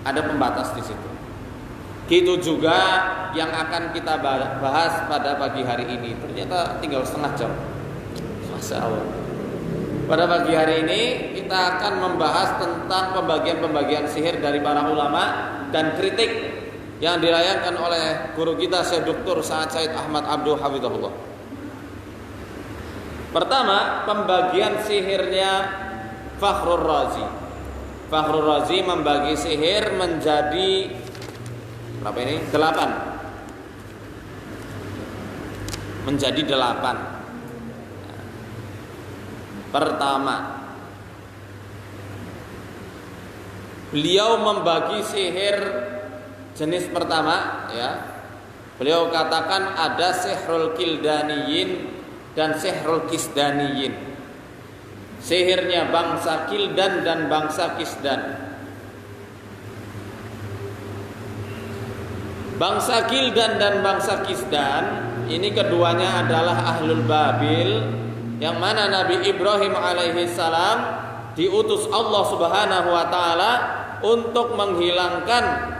S2: ada pembatas di situ. Gitu juga yang akan kita bahas pada pagi hari ini. Ternyata tinggal setengah jam. Masya Allah. Pada pagi hari ini kita akan membahas tentang pembagian-pembagian sihir dari para ulama dan kritik yang dilayangkan oleh guru kita Syekh Dr. Sa'ad Said Ahmad Abduh Hafizahullah. Pertama, pembagian sihirnya Fakhrur Razi. Fakhrur Razi membagi sihir menjadi berapa ini? 8. Menjadi 8. Pertama, beliau membagi sihir jenis pertama, ya. Beliau katakan ada sihrul kildaniyin dan sihrul kisdaniyin. Sihirnya bangsa Kildan dan bangsa Kisdan. Bangsa Kildan dan bangsa Kisdan ini keduanya adalah Ahlul Babil, yang mana Nabi Ibrahim alaihi salam diutus Allah Subhanahu wa taala untuk menghilangkan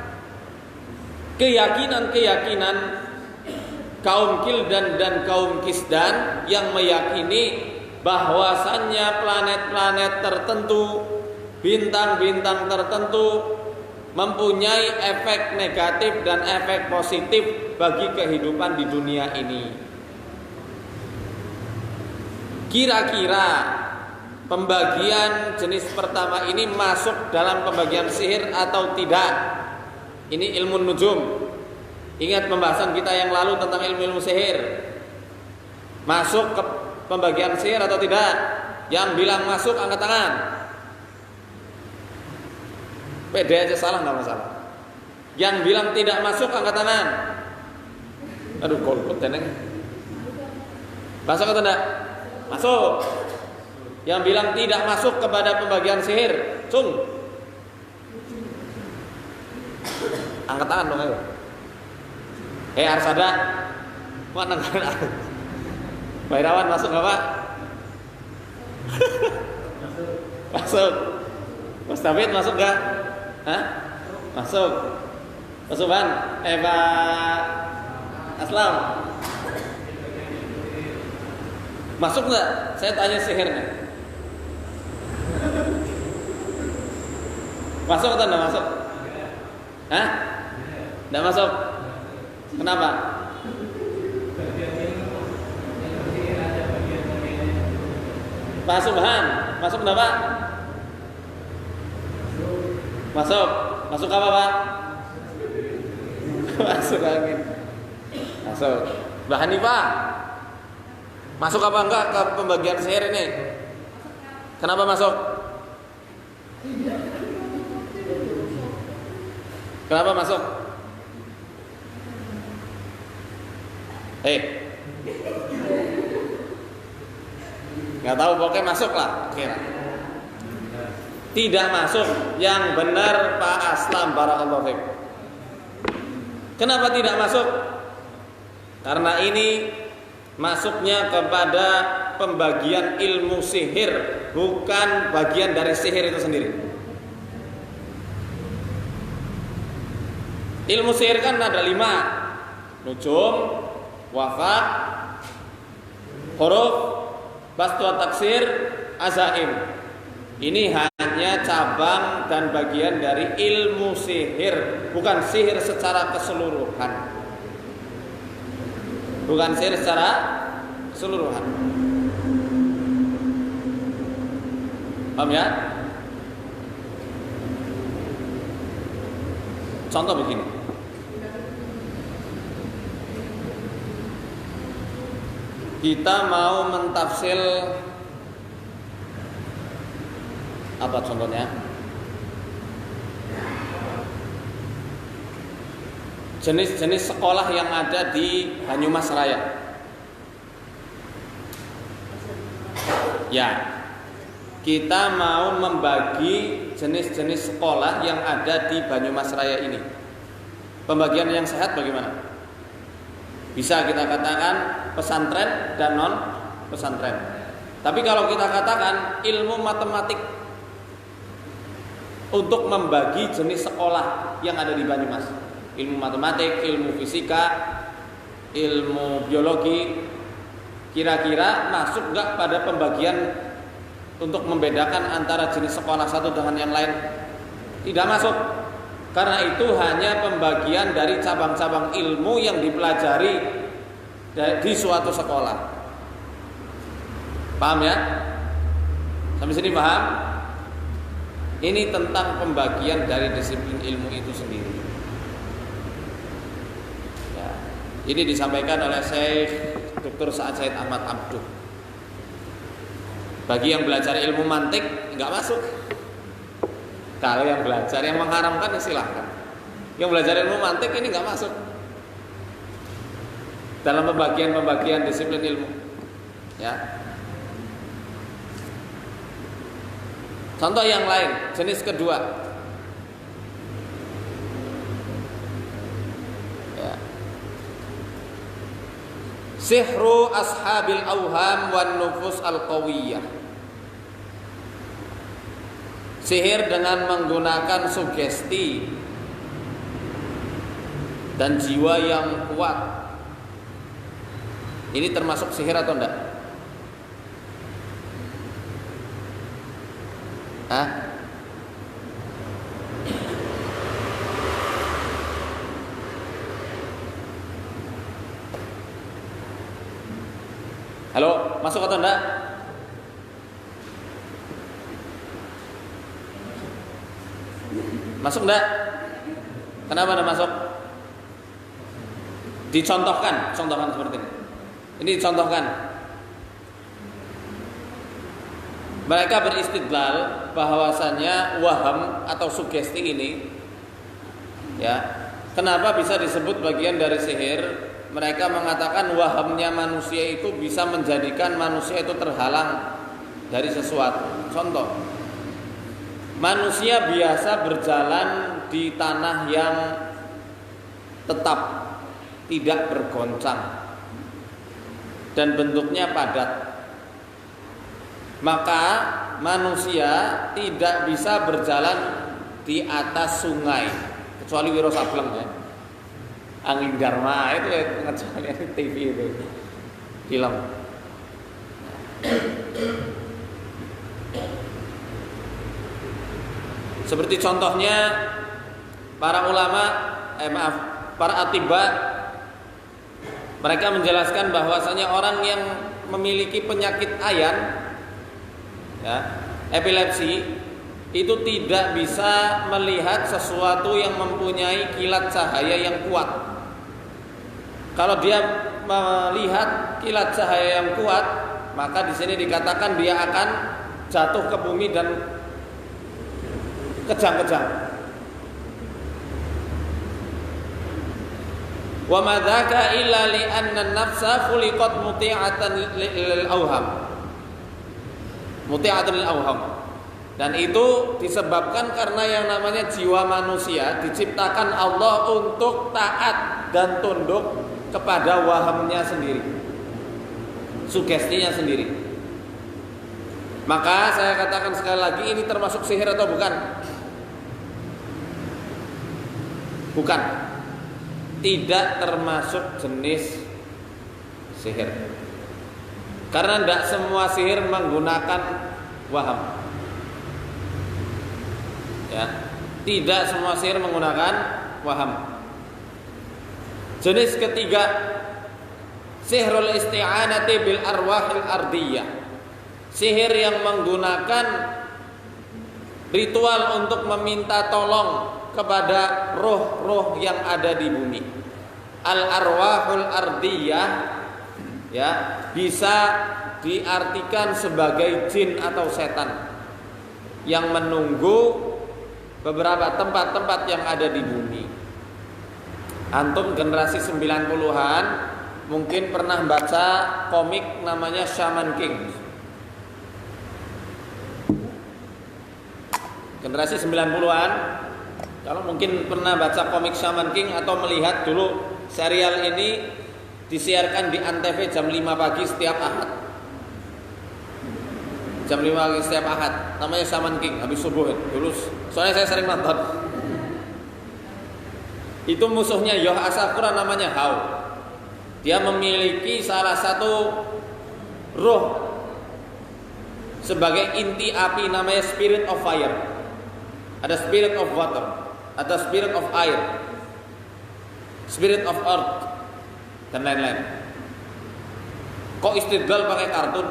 S2: keyakinan-keyakinan kaum Kildan dan kaum Kisdan yang meyakini bahwasannya planet-planet tertentu, bintang-bintang tertentu mempunyai efek negatif dan efek positif bagi kehidupan di dunia ini. Kira-kira pembagian jenis pertama ini masuk dalam pembagian sihir atau tidak? Ini ilmu nujum. Ingat pembahasan kita yang lalu tentang ilmu sihir. Masuk ke pembagian sihir atau tidak? Yang bilang masuk angkat tangan. Pede aja salah nggak masalah. Yang bilang tidak masuk angkat tangan. Aduh golput teneng. Masuk atau tidak? Masuk. Yang bilang tidak masuk kepada pembagian sihir, cung. Angkat tangan dong ayo. Arsada, mana kan? Pak Irawan masuk nggak Pak? Masuk. Mas David masuk nggak? Hah? Masuk. Masuk Pak Aslam. Masuk nggak? Saya tanya sihirnya. Masuk atau tidak masuk? Hah? Tidak masuk. Kenapa? Pak Subhan, masuk enggak Pak? Masuk. Masuk apa Pak? Masuk angin. Masuk. Mbak Hanifah, masuk apa enggak ke pembagian sihir ini? Kenapa masuk? Kenapa masuk? Nggak tahu, pokoknya masuk lah kira. Tidak masuk. Yang benar Pak Aslam, barakallahu fiik. Kenapa tidak masuk? Karena ini masuknya kepada pembagian ilmu sihir, bukan bagian dari sihir itu sendiri. Ilmu sihir kan ada 5: nujum, wafat, huruf, bastu taksir, azaim. Ini hanya cabang dan bagian dari ilmu sihir, bukan sihir secara keseluruhan. Bukan sihir secara keseluruhan. Paham ya? Contoh begini. Kita mau mentafsir apa contohnya? Jenis-jenis sekolah yang ada di Banyumas Raya. Ya, kita mau membagi jenis-jenis sekolah yang ada di Banyumas Raya ini. Pembagian yang sehat bagaimana? Bisa kita katakan pesantren dan non pesantren. Tapi kalau kita katakan ilmu matematik untuk membagi jenis sekolah yang ada di Banyumas, ilmu matematik, ilmu fisika, ilmu biologi, kira-kira masuk nggak pada pembagian untuk membedakan antara jenis sekolah satu dengan yang lain? Tidak masuk. Karena itu hanya pembagian dari cabang-cabang ilmu yang dipelajari di suatu sekolah. Paham ya? Sampai sini paham? Ini tentang pembagian dari disiplin ilmu itu sendiri. Ya. Ini disampaikan oleh Syekh Dr. Sa'ad Said Ahmad Abduh. Bagi yang belajar ilmu mantik nggak masuk. Kalau yang belajar yang mengharamkan silahkan. Yang belajar ilmu mantik ini nggak masuk dalam pembagian disiplin ilmu. Ya. Contoh yang lain, jenis kedua. Ya. Sihru ashabil auham wan nufus al-qawiyah. Sihir dengan menggunakan sugesti dan jiwa yang kuat. Ini termasuk sihir atau enggak? Hah? Halo, masuk atau enggak? Masuk enggak? Kenapa enggak masuk? Dicontohkan seperti ini. Ini dicontohkan. Mereka beristidlal bahwasannya waham atau sugesti ini, ya, kenapa bisa disebut bagian dari sihir? Mereka mengatakan wahamnya manusia itu bisa menjadikan manusia itu terhalang dari sesuatu. Contoh, manusia biasa berjalan di tanah yang tetap, tidak bergoncang dan bentuknya padat. Maka manusia tidak bisa berjalan di atas sungai kecuali Wiro Sableng ya. Angling Dharma itu ya, pengecualian TV itu film. Seperti contohnya para ulama, para atibba, mereka menjelaskan bahwasanya orang yang memiliki penyakit ayan, ya, epilepsi, itu tidak bisa melihat sesuatu yang mempunyai kilat cahaya yang kuat. Kalau dia melihat kilat cahaya yang kuat, maka di sini dikatakan dia akan jatuh ke bumi dan kejang-kejang. Wa madzaka illa li anna an-nafsa khuliqat muti'atan lil awham. Muti'atan lil awham. Dan itu disebabkan karena yang namanya jiwa manusia diciptakan Allah untuk taat dan tunduk kepada wahamnya sendiri, sugestinya sendiri. Maka saya katakan sekali lagi, ini termasuk sihir atau bukan? Bukan. Tidak termasuk jenis sihir. Karena tidak semua sihir menggunakan waham. Ya, tidak semua sihir menggunakan waham. Jenis ketiga, sihrul isti'anati bil arwahil ardiyah. Sihir yang menggunakan ritual untuk meminta tolong kepada roh-roh yang ada di bumi. Al arwahul ardiyah, ya, bisa diartikan sebagai jin atau setan yang menunggu beberapa tempat-tempat yang ada di bumi. Antum generasi 90-an mungkin pernah baca komik namanya Shaman King. Generasi 90-an kalau mungkin pernah baca komik Shaman King atau melihat dulu serial ini disiarkan di Antv jam 5 pagi setiap Ahad. Jam 5 pagi setiap Ahad. Namanya Shaman King habis subuh dulu. Soalnya saya sering nonton. Itu musuhnya Yoh Asakura namanya Hao. Dia memiliki salah satu roh sebagai inti api namanya Spirit of Fire. Ada Spirit of Water, ada Spirit of Air, Spirit of Earth, dan lain-lain. Kok istidlal pakai kartun?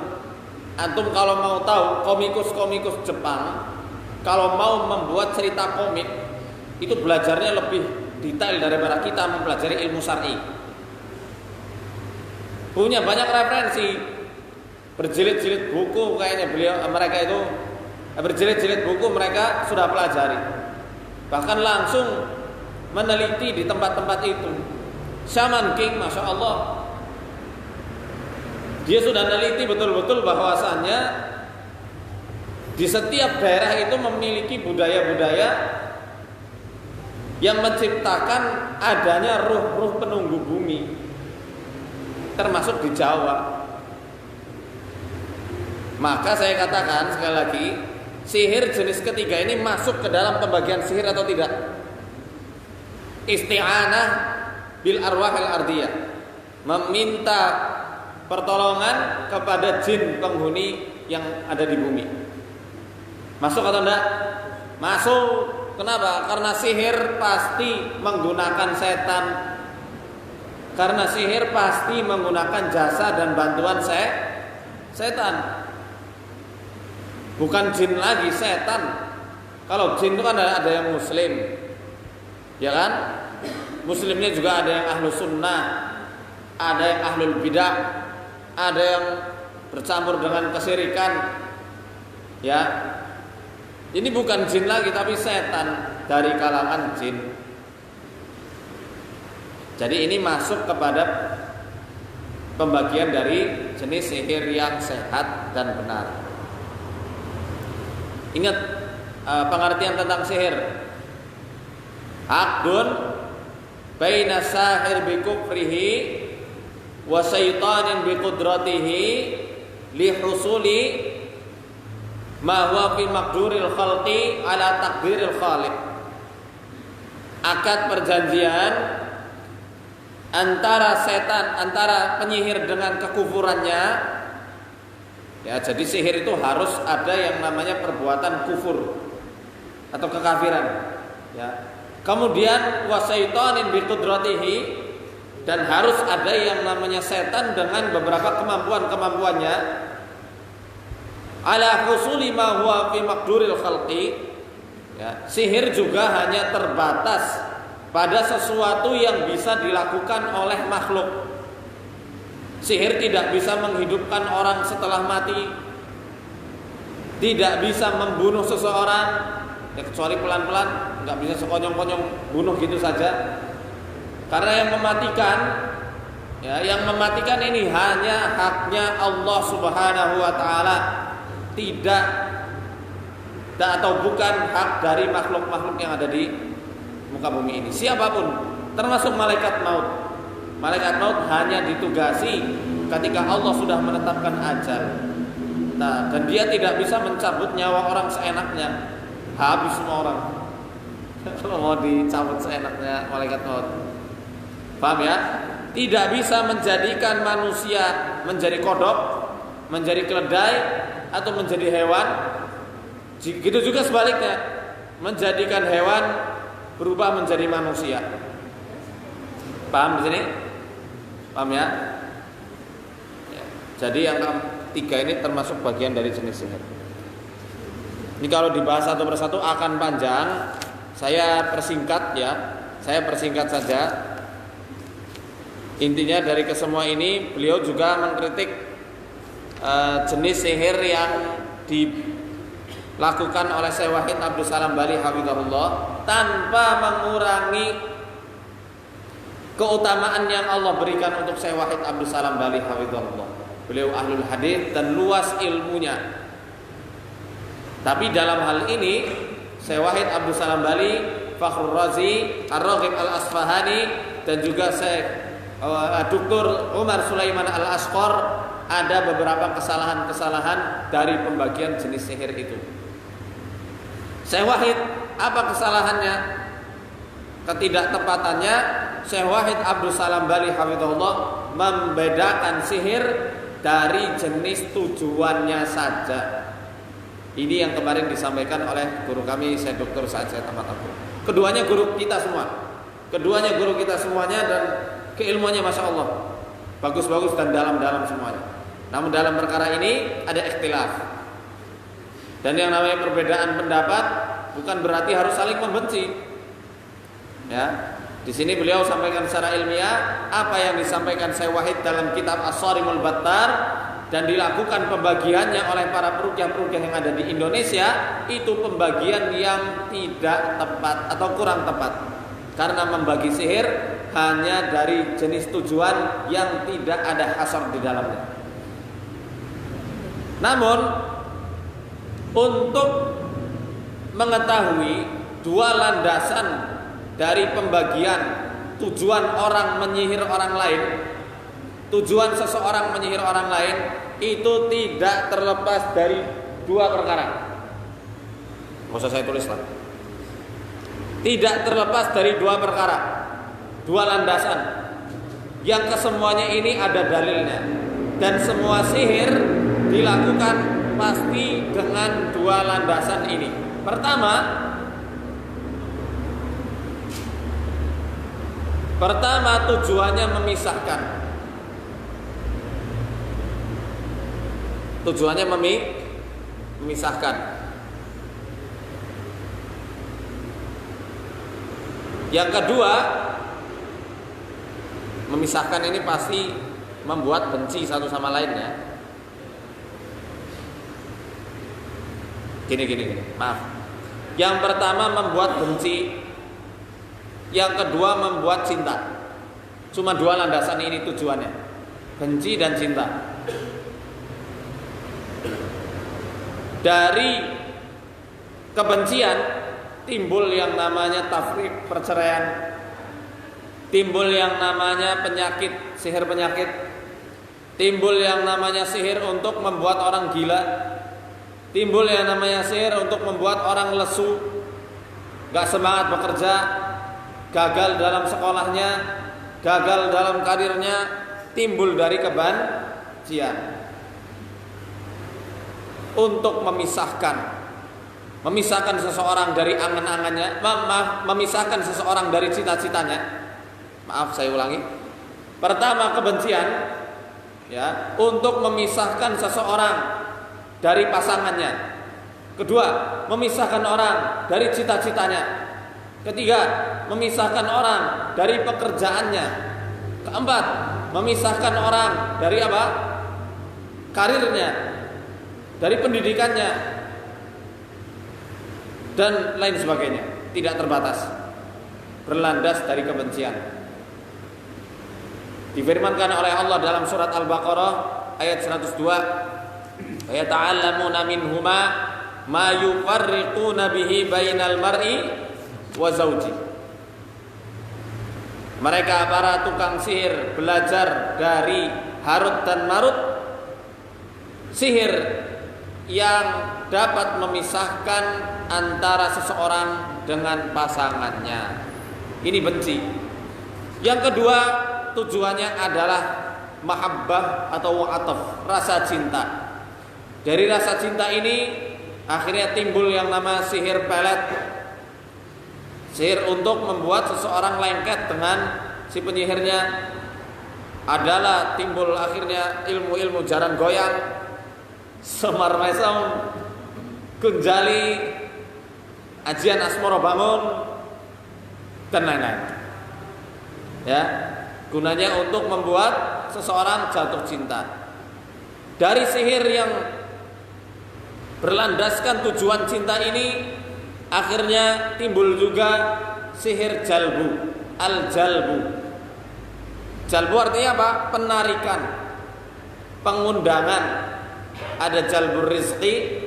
S2: Antum kalau mau tahu komikus-komikus Jepang, kalau mau membuat cerita komik, itu belajarnya lebih detail daripada kita mempelajari ilmu syar'i. Punya banyak referensi, berjilid-jilid buku kayaknya mereka itu berjilid-jilid buku mereka sudah pelajari. Bahkan langsung meneliti di tempat-tempat itu. Shaman King, Masya Allah, dia sudah meneliti betul-betul bahwasannya di setiap daerah itu memiliki budaya-budaya yang menciptakan adanya ruh-ruh penunggu bumi, termasuk di Jawa. Maka saya katakan sekali lagi, sihir jenis ketiga ini masuk ke dalam pembagian sihir atau tidak? Isti'anah bil arwahil ardiyah, meminta pertolongan kepada jin penghuni yang ada di bumi. Masuk atau enggak? Masuk. Kenapa? Karena sihir pasti menggunakan setan. Karena sihir pasti menggunakan jasa dan bantuan setan. Bukan jin lagi, setan. Kalau jin itu kan ada yang muslim, ya kan? Muslimnya juga ada yang ahlu sunnah, ada yang ahlul bidah, ada yang bercampur dengan kesyirikan. Ya, ini bukan jin lagi tapi setan dari kalangan jin. Jadi ini masuk kepada pembagian dari jenis sihir yang sehat dan benar. Ingat pengertian tentang sihir. Aqdun baina sahir bi kufrihi wa syaitanin bi qudratihi li husuli ma huwa fi maqduril khalqi ala takdiril khaliq. Akad perjanjian antara setan, antara penyihir dengan kekufurannya. Ya, jadi sihir itu harus ada yang namanya perbuatan kufur atau kekafiran. Ya. Kemudian wasyaitanin biqudratihi, dan harus ada yang namanya setan dengan beberapa kemampuannya. Ala husuli ma huwa fi maqduril khalqi. Ya, sihir juga hanya terbatas pada sesuatu yang bisa dilakukan oleh makhluk. Sihir tidak bisa menghidupkan orang setelah mati, tidak bisa membunuh seseorang, ya kecuali pelan-pelan, nggak bisa sekonyong-konyong bunuh gitu saja. Karena yang mematikan ini hanya haknya Allah Subhanahu wa taala, tidak atau bukan hak dari makhluk-makhluk yang ada di muka bumi ini. Siapapun, termasuk malaikat maut. Malaikat maut hanya ditugasi ketika Allah sudah menetapkan ajal. Nah, dan dia tidak bisa mencabut nyawa orang seenaknya. Habis semua orang. Kalau mau dicabut seenaknya malaikat maut. Paham ya? Tidak bisa menjadikan manusia menjadi kodok, menjadi keledai, atau menjadi hewan. Gitu juga sebaliknya, menjadikan hewan berubah menjadi manusia. Paham di sini? Paham ya? Ya. Jadi yang tiga ini termasuk bagian dari jenis sihir. Ini kalau dibahas satu persatu akan panjang. Saya persingkat ya. Saya persingkat saja. Intinya dari kesemua ini, beliau juga mengkritik jenis sihir yang dilakukan oleh Syekh Wahid Abdul Salam Bali hafizahullah tanpa mengurangi keutamaan yang Allah berikan untuk Syekh Wahid Abdul Salam Bali hafizahullah. Beliau ahlul hadis dan luas ilmunya. Tapi dalam hal ini Syekh Wahid Abdul Salam Bali, Fakhrul Razi, Ar-Raghib Al-Asfahani, dan juga Syekh Dr. Umar Sulaiman Al-Asqar ada beberapa kesalahan-kesalahan dari pembagian jenis sihir itu. Syekh Wahid, apa kesalahannya? Ketidaktepatannya, Syekh Wahid Abdus Salam Bali hafizahullah membedakan sihir dari jenis tujuannya saja. Ini yang kemarin disampaikan oleh guru kami Syekh Dr. Sa'ad Said Ahmad Abdul. Keduanya guru kita semua. Keduanya guru kita semuanya dan keilmuannya Masya Allah bagus-bagus dan dalam-dalam semuanya. Namun dalam perkara ini ada ikhtilaf. Dan yang namanya perbedaan pendapat bukan berarti harus saling membenci. Ya, di sini beliau sampaikan secara ilmiah apa yang disampaikan Syekh Wahid dalam kitab As-Sarimul Battar dan dilakukan pembagiannya oleh para peruqyah-peruqyah yang ada di Indonesia, itu pembagian yang tidak tepat atau kurang tepat. Karena membagi sihir hanya dari jenis tujuan yang tidak ada hasar di dalamnya. Namun untuk mengetahui dua landasan dari pembagian tujuan orang menyihir orang lain, tujuan seseorang menyihir orang lain itu tidak terlepas dari dua perkara. Nggak usah saya tulis lah. Tidak terlepas dari dua perkara, dua landasan yang kesemuanya ini ada dalilnya. Dan semua sihir dilakukan pasti dengan dua landasan ini. Pertama tujuannya memisahkan. Tujuannya memisahkan. Yang kedua, memisahkan ini pasti membuat benci satu sama lainnya. Gini, maaf. Yang pertama membuat benci, yang kedua membuat cinta. Cuma dua landasan ini tujuannya, benci dan cinta. Dari kebencian timbul yang namanya tafriq, perceraian. Timbul yang namanya penyakit, sihir penyakit. Timbul yang namanya sihir untuk membuat orang gila. Timbul yang namanya sihir untuk membuat orang lesu, gak semangat bekerja, gagal dalam sekolahnya, gagal dalam karirnya. Timbul dari kebencian. Untuk memisahkan seseorang dari angan-angannya, memisahkan seseorang dari cita-citanya. Maaf, saya ulangi. Pertama kebencian, ya, untuk memisahkan seseorang dari pasangannya. Kedua, memisahkan orang dari cita-citanya. Ketiga, memisahkan orang dari pekerjaannya. Keempat, memisahkan orang dari apa? Karirnya, dari pendidikannya, dan lain sebagainya. Tidak terbatas, berlandas dari kebencian. Difirmankan oleh Allah dalam surat Al-Baqarah ayat 102, "Wa yata'allamuna minhuma ma yufarriquna bihi bainal mar'i wa zawji." Mereka para tukang sihir belajar dari Harut dan Marut, sihir yang dapat memisahkan antara seseorang dengan pasangannya. Ini benci. Yang kedua, tujuannya adalah mahabbah atau ataf, rasa cinta. Dari rasa cinta ini akhirnya timbul yang nama sihir pelet. Sihir untuk membuat seseorang lengket dengan si penyihirnya. Adalah timbul akhirnya ilmu-ilmu jaran goyang, semar mesem, kunjali, ajian asmoro bangun, dan lain-lain. Ya, gunanya untuk membuat seseorang jatuh cinta. Dari sihir yang berlandaskan tujuan cinta ini, akhirnya timbul juga sihir jalbu, al-jalbu. Jalbu artinya apa? Penarikan, pengundangan. Ada jalbur rizqi,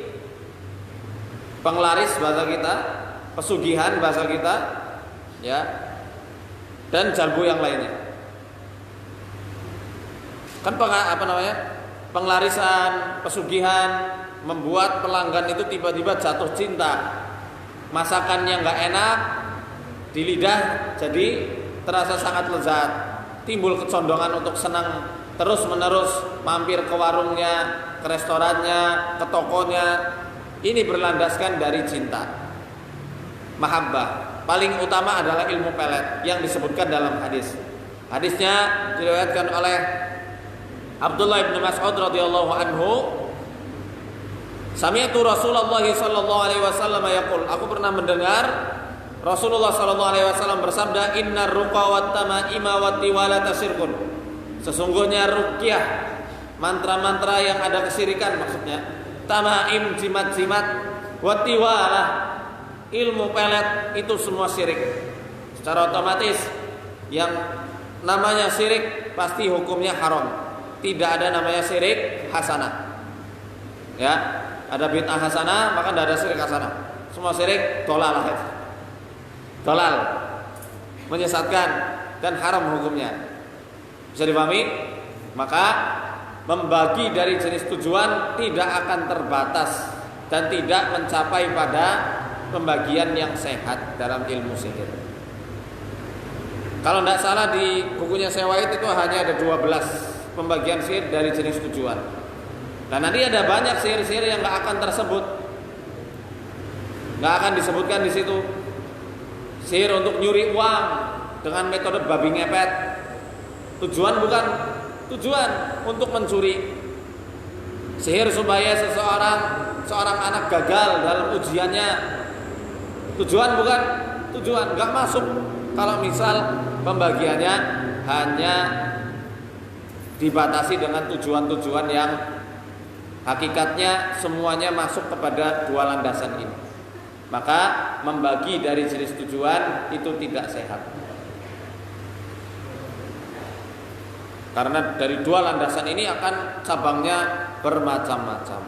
S2: penglaris bahasa kita, pesugihan bahasa kita, ya, dan jalbu yang lainnya. Kan apa namanya? penglarisan, pesugihan, membuat pelanggan itu tiba-tiba jatuh cinta. Masakannya nggak enak di lidah, jadi terasa sangat lezat. Timbul kecondongan untuk senang terus-menerus mampir ke warungnya, ke restorannya, ke tokonya. Ini berlandaskan dari cinta. Mahabbah. Paling utama adalah ilmu pelet yang disebutkan dalam hadis. Hadisnya diriwayatkan oleh Abdullah bin Mas'ud radhiyallahu anhu, sami'tu Rasulullah sallallahu alaihi wasallam yaqul, aku pernah mendengar Rasulullah sallallahu alaihi wasallam bersabda, innar ruqa wat tamaima wat tiwalata syirkun. Sesungguhnya ruqyah, mantra-mantra yang ada kesirikan maksudnya, tamaim, jimat-jimat, wat tiwalah, ilmu pelet, itu semua syirik. Secara otomatis yang namanya syirik pasti hukumnya haram. Tidak ada namanya syirik hasanah. Ya, ada bid'ah hasanah, maka tidak ada syirik hasanah. Semua syirik dolalah. Dolal, menyesatkan dan haram hukumnya. Bisa dipahami? Maka membagi dari jenis tujuan tidak akan terbatas dan tidak mencapai pada pembagian yang sehat dalam ilmu sihir. Kalau tidak salah di bukunya Sewait itu hanya ada 12 pembagian sihir dari jenis tujuan. Nah nanti ada banyak sihir-sihir yang nggak akan tersebut, nggak akan disebutkan di situ. Sihir untuk nyuri uang dengan metode babi ngepet, tujuan bukan tujuan untuk mencuri. Sihir supaya seorang anak gagal dalam ujiannya, tujuan bukan tujuan, nggak masuk. Kalau misal pembagiannya hanya dibatasi dengan tujuan-tujuan yang hakikatnya semuanya masuk kepada dua landasan ini, maka membagi dari jenis tujuan itu tidak sehat. Karena dari dua landasan ini akan cabangnya bermacam-macam.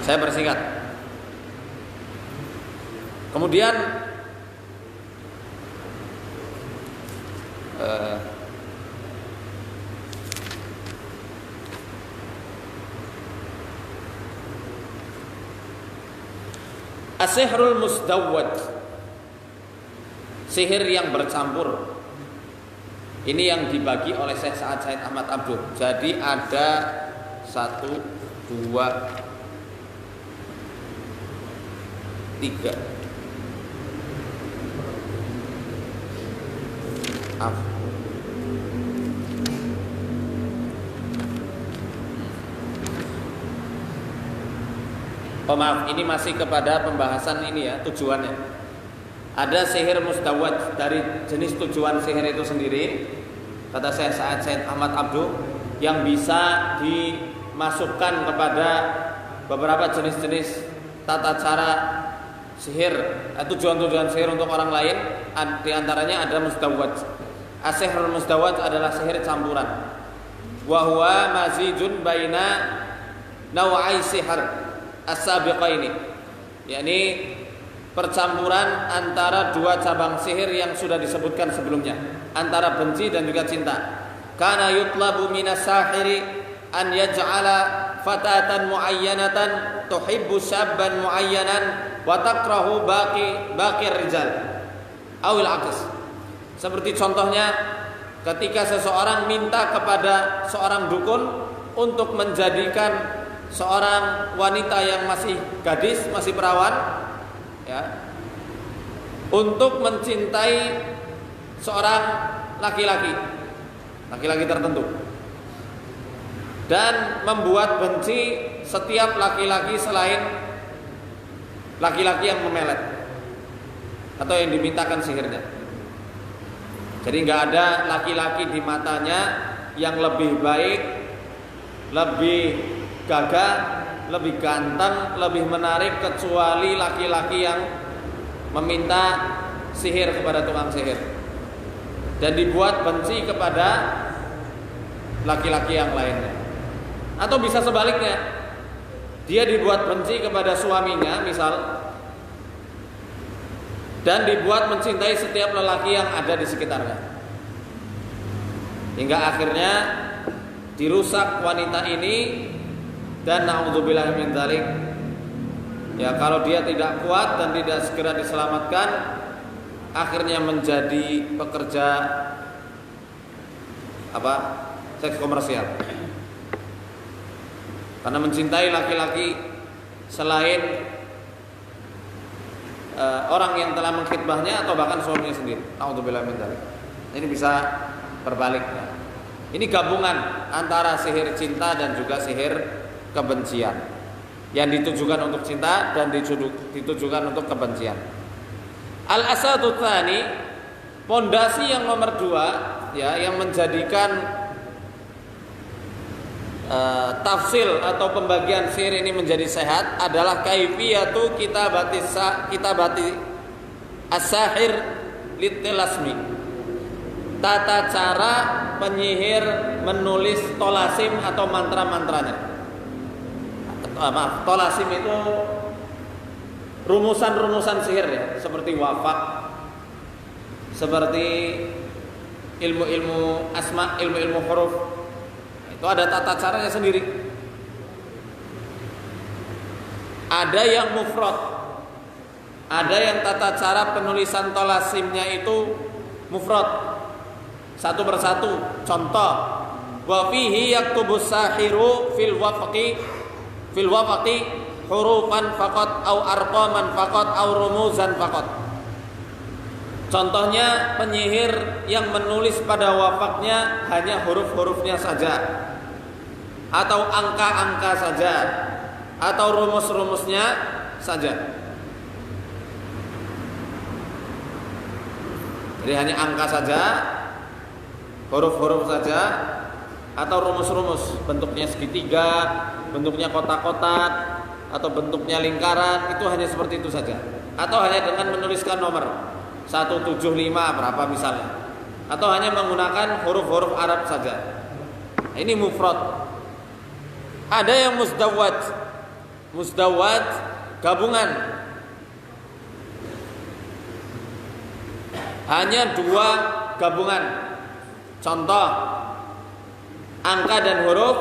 S2: Saya bersingkat. Kemudian as-sihrul musdawwad, sihir yang bercampur. Ini yang dibagi oleh Syekh Sa'ad Said Ahmad Abduh. Jadi ada 1, 2, 3. Maaf, ini masih kepada pembahasan ini ya, tujuannya. Ada sihir mustawad dari jenis tujuan sihir itu sendiri, kata Syekh Sa'ad Said Ahmad Abduh, yang bisa dimasukkan kepada beberapa jenis-jenis tata cara sihir, tujuan-tujuan sihir untuk orang lain. Di antaranya ada mustawad. As-sihrul mustawad adalah sihir campuran. Wa huwa mazijun baina naw'ai sihr as-sabiqaini, yakni percampuran antara dua cabang sihir yang sudah disebutkan sebelumnya, antara benci dan juga cinta. Kana yutlabu minas sahiri an yaj'ala fatatan muayyanatan tuhibbu syabban muayyanan wa takrahu baqir rijal awil aqs. Seperti contohnya ketika seseorang minta kepada seorang dukun untuk menjadikan seorang wanita yang masih gadis, masih perawan, ya, untuk mencintai seorang laki-laki tertentu, dan membuat benci setiap laki-laki selain laki-laki yang memelet atau yang dimintakan sihirnya. Jadi nggak ada laki-laki di matanya yang lebih baik, lebih gagah, lebih ganteng, lebih menarik kecuali laki-laki yang meminta sihir kepada tukang sihir dan dibuat benci kepada laki-laki yang lainnya. Atau bisa sebaliknya, dia dibuat benci kepada suaminya misal, dan dibuat mencintai setiap lelaki yang ada di sekitarnya, hingga akhirnya dirusak wanita ini. Dan na'udzubillah min dzalik, ya kalau dia tidak kuat dan tidak segera diselamatkan, akhirnya menjadi pekerja seks komersial. Karena mencintai laki-laki selain orang yang telah mengkhidbahnya atau bahkan suaminya sendiri. Na'udzubillah min dzalik. Ini bisa berbalik. Ini gabungan antara sihir cinta dan juga sihir kebencian, yang ditujukan untuk cinta dan ditujukan untuk kebencian. Al-asadu tsani, pondasi yang nomor 2, ya, yang menjadikan tafsil atau pembagian sihir ini menjadi sehat adalah kaifiyatu kitabati as-sahir litilasmi, tata cara penyihir menulis tolasim atau mantra-mantranya. Tolasim itu rumusan-rumusan sihir, ya, seperti wafak, seperti ilmu-ilmu asma, ilmu-ilmu huruf. Itu ada tata caranya sendiri. Ada yang mufrad, ada yang tata cara penulisan tolasimnya itu mufrad, satu persatu. Contoh, wa fihi yaktubus sahiru fil wafaqi hurufan faqat au arqaman faqat au rumuzan faqat. Contohnya, penyihir yang menulis pada wafaknya hanya huruf-hurufnya saja, atau angka-angka saja, atau rumus-rumusnya saja. Jadi hanya angka saja, huruf-huruf saja, atau rumus-rumus, bentuknya segitiga, bentuknya kotak-kotak, atau bentuknya lingkaran, itu hanya seperti itu saja. Atau hanya dengan menuliskan nomor 175 berapa misalnya, atau hanya menggunakan huruf-huruf Arab saja. Ini mufrad. Ada yang musdawad gabungan, hanya 2 gabungan. Contoh, angka dan huruf,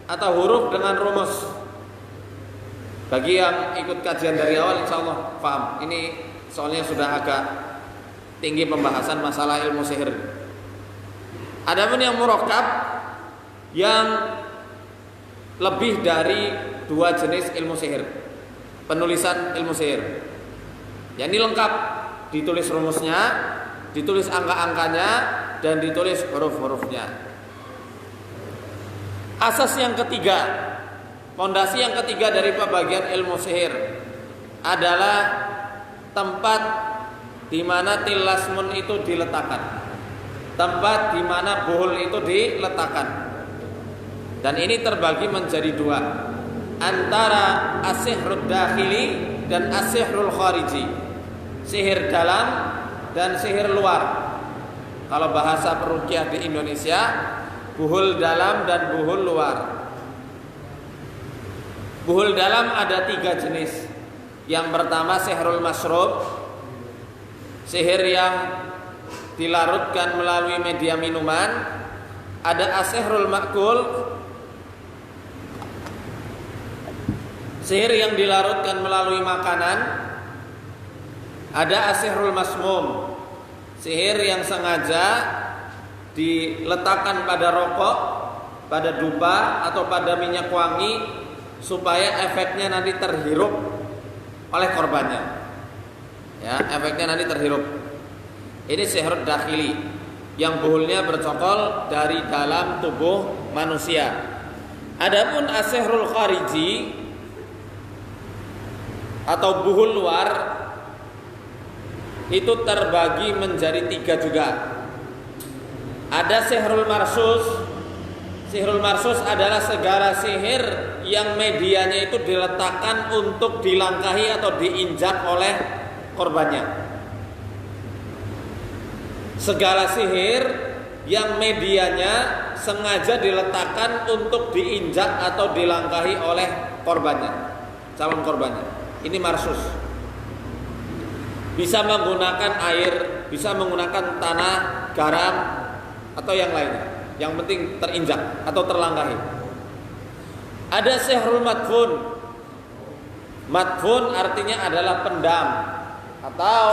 S2: atau huruf dengan rumus. Bagi yang ikut kajian dari awal, insya Allah paham. Ini soalnya sudah agak tinggi pembahasan masalah ilmu sihir. Adapun yang murakkab, yang lebih dari 2 jenis ilmu sihir, penulisan ilmu sihir. Ya, ini lengkap, ditulis rumusnya, ditulis angka-angkanya, dan ditulis huruf-hurufnya. Asas yang ketiga, fondasi yang ketiga dari pembagian ilmu sihir adalah tempat di mana tilasmun itu diletakkan, tempat di mana buhul itu diletakkan. Dan ini terbagi menjadi 2, antara as-sihrud dakhili dan as-sihrul khariji, sihir dalam dan sihir luar. Kalau bahasa peruqyah di Indonesia, buhul dalam dan buhul luar. Buhul dalam ada 3 jenis. Yang pertama sihrul masyrub, sihir yang dilarutkan melalui media minuman. Ada as-sihrul ma'kul, sihir yang dilarutkan melalui makanan. Ada as-sihrul masmum, sihir yang sengaja diletakkan pada rokok, pada dupa, atau pada minyak wangi, supaya efeknya nanti terhirup oleh korbannya. Ya, efeknya nanti terhirup. Ini sihir dakhili, yang buhulnya bercokol dari dalam tubuh manusia. Adapun as-sihrul khariji atau buhul luar, itu terbagi menjadi 3 juga. Ada sihrul marsus. Sihrul marsus adalah segala sihir yang medianya itu diletakkan untuk dilangkahi atau diinjak oleh korbannya. Segala sihir yang medianya sengaja diletakkan untuk diinjak atau dilangkahi oleh korbannya, calon korbannya. Ini marsus. bisa menggunakan air, bisa menggunakan tanah, garam, atau yang lainnya. Yang penting terinjak atau terlangkahi. Ada sihrul madfun. Madfun artinya adalah pendam. Atau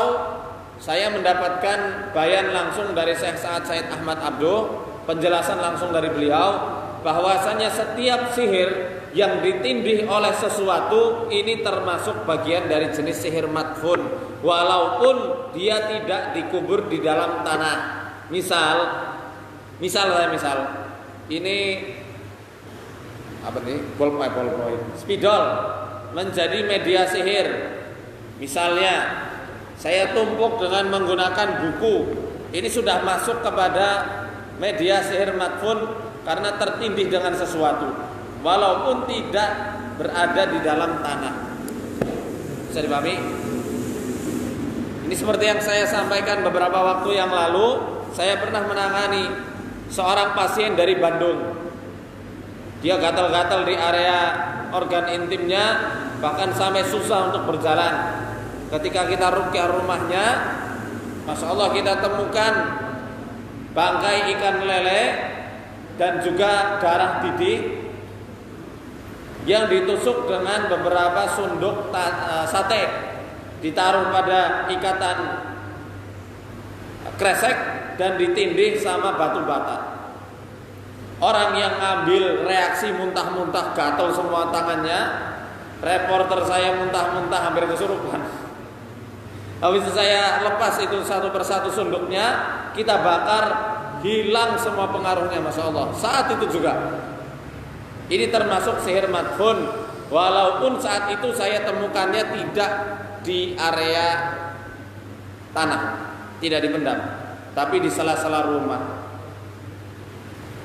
S2: saya mendapatkan bayan langsung dari Syekh Sa'ad Said Ahmad Abduh, penjelasan langsung dari beliau, bahwasanya setiap sihir yang ditindih oleh sesuatu ini termasuk bagian dari jenis sihir madfun, walaupun dia tidak dikubur di dalam tanah. Misal ini apa nih? Ballpoint, spidol menjadi media sihir. Misalnya saya tumpuk dengan menggunakan buku, ini sudah masuk kepada media sihir madfun karena tertindih dengan sesuatu, walaupun tidak berada di dalam tanah. Bisa dipahami? Ini seperti yang saya sampaikan beberapa waktu yang lalu. Saya pernah menangani seorang pasien dari Bandung. Dia gatal-gatal di area organ intimnya, bahkan sampai susah untuk berjalan. Ketika kita ruqyah rumahnya, Masya Allah kita temukan bangkai ikan lele dan juga darah didih yang ditusuk dengan beberapa sunduk sate, ditaruh pada ikatan kresek dan ditindih sama batu bata. Orang yang ngambil reaksi muntah-muntah, gatal semua tangannya. Reporter saya muntah-muntah hampir kesurupan. Habis itu saya lepas itu satu persatu sunduknya, kita bakar, hilang semua pengaruhnya, Masya Allah. Saat itu juga ini termasuk sihir madfun, walaupun saat itu saya temukannya tidak di area tanah, tidak dipendam, tapi di sela-sela rumah.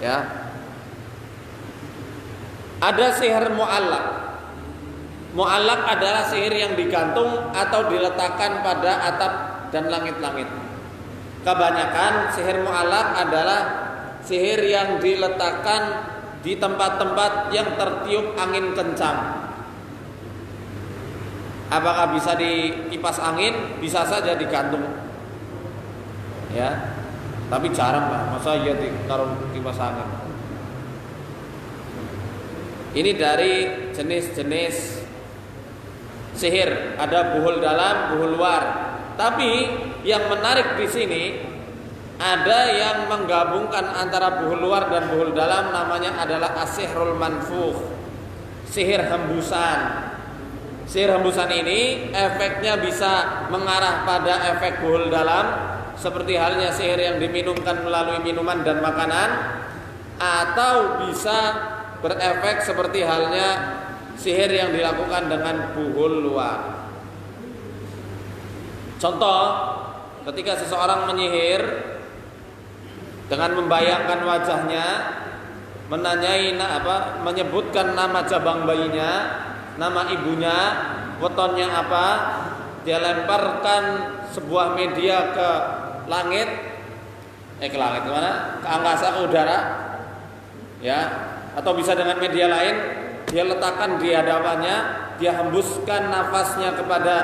S2: Ya. Ada sihir mu'allaq. Mu'allaq adalah sihir yang digantung atau diletakkan pada atap dan langit-langit. Kebanyakan sihir mu'allaq adalah sihir yang diletakkan di tempat-tempat yang tertiup angin kencang. Apakah bisa dikipas angin? Bisa saja digantung. Ya. Tapi jarang lah, masa iya ditaruh kipas angin. Ini dari jenis-jenis sihir, ada buhul dalam, buhul luar. Tapi yang menarik di sini ada yang menggabungkan antara buhul luar dan buhul dalam, namanya adalah as-sihrul manfukh, sihir hembusan. Sihir hembusan ini efeknya bisa mengarah pada efek buhul dalam, seperti halnya sihir yang diminumkan melalui minuman dan makanan, atau bisa berefek seperti halnya sihir yang dilakukan dengan buhul luar. Contoh, ketika seseorang menyihir dengan membayangkan wajahnya, menyebutkan nama cabang bayinya, nama ibunya, wetonnya apa, dia lemparkan sebuah media ke langit, ke langit mana? Ke angkasa, ke udara, ya, atau bisa dengan media lain. Dia letakkan di hadapannya, dia hembuskan nafasnya kepada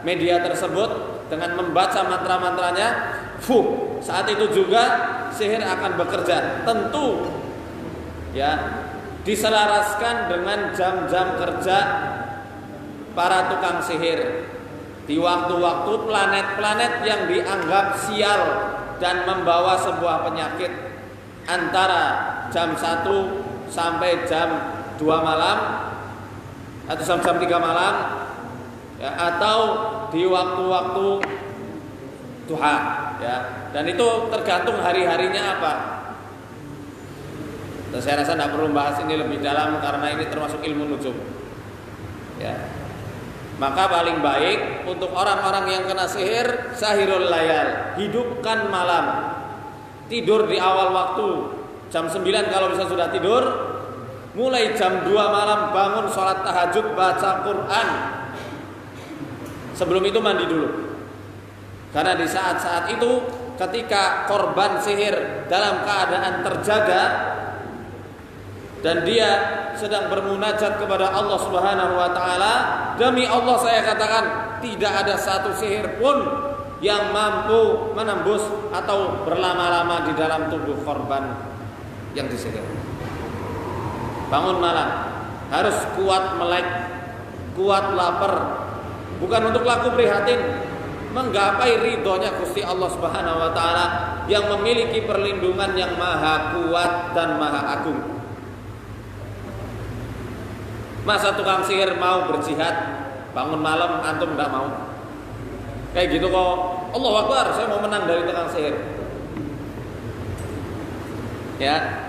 S2: media tersebut dengan membaca mantra-mantranya. Saat itu juga sihir akan bekerja. Tentu, ya, diselaraskan dengan jam-jam kerja para tukang sihir. Di waktu-waktu planet-planet yang dianggap sial dan membawa sebuah penyakit, antara jam 1 sampai jam 2 malam atau jam 3 malam, ya, atau di waktu-waktu duha, ya. Dan itu tergantung hari-harinya apa. Dan saya rasa tidak perlu bahas ini lebih dalam karena ini termasuk ilmu nujum, ya. Maka paling baik untuk orang-orang yang kena sihir, sahirul layal, hidupkan malam. Tidur di awal waktu, jam 9 kalau bisa sudah tidur. Mulai jam 2 malam bangun sholat tahajud, baca Quran. Sebelum itu mandi dulu. Karena di saat-saat itu ketika korban sihir dalam keadaan terjaga dan dia sedang bermunajat kepada Allah Subhanahu wa taala, demi Allah saya katakan, tidak ada satu sihir pun yang mampu menembus atau berlama-lama di dalam tubuh korban yang disihir. Bangun malam harus kuat melek, kuat lapar, bukan untuk laku prihatin, menggapai ridhonya Gusti Allah Subhanahu wa taala yang memiliki perlindungan yang maha kuat dan maha agung. Masa tukang sihir mau berjihad bangun malam antum enggak mau? Kayak gitu kok, Allahu Akbar, saya mau menang dari tukang sihir. Ya.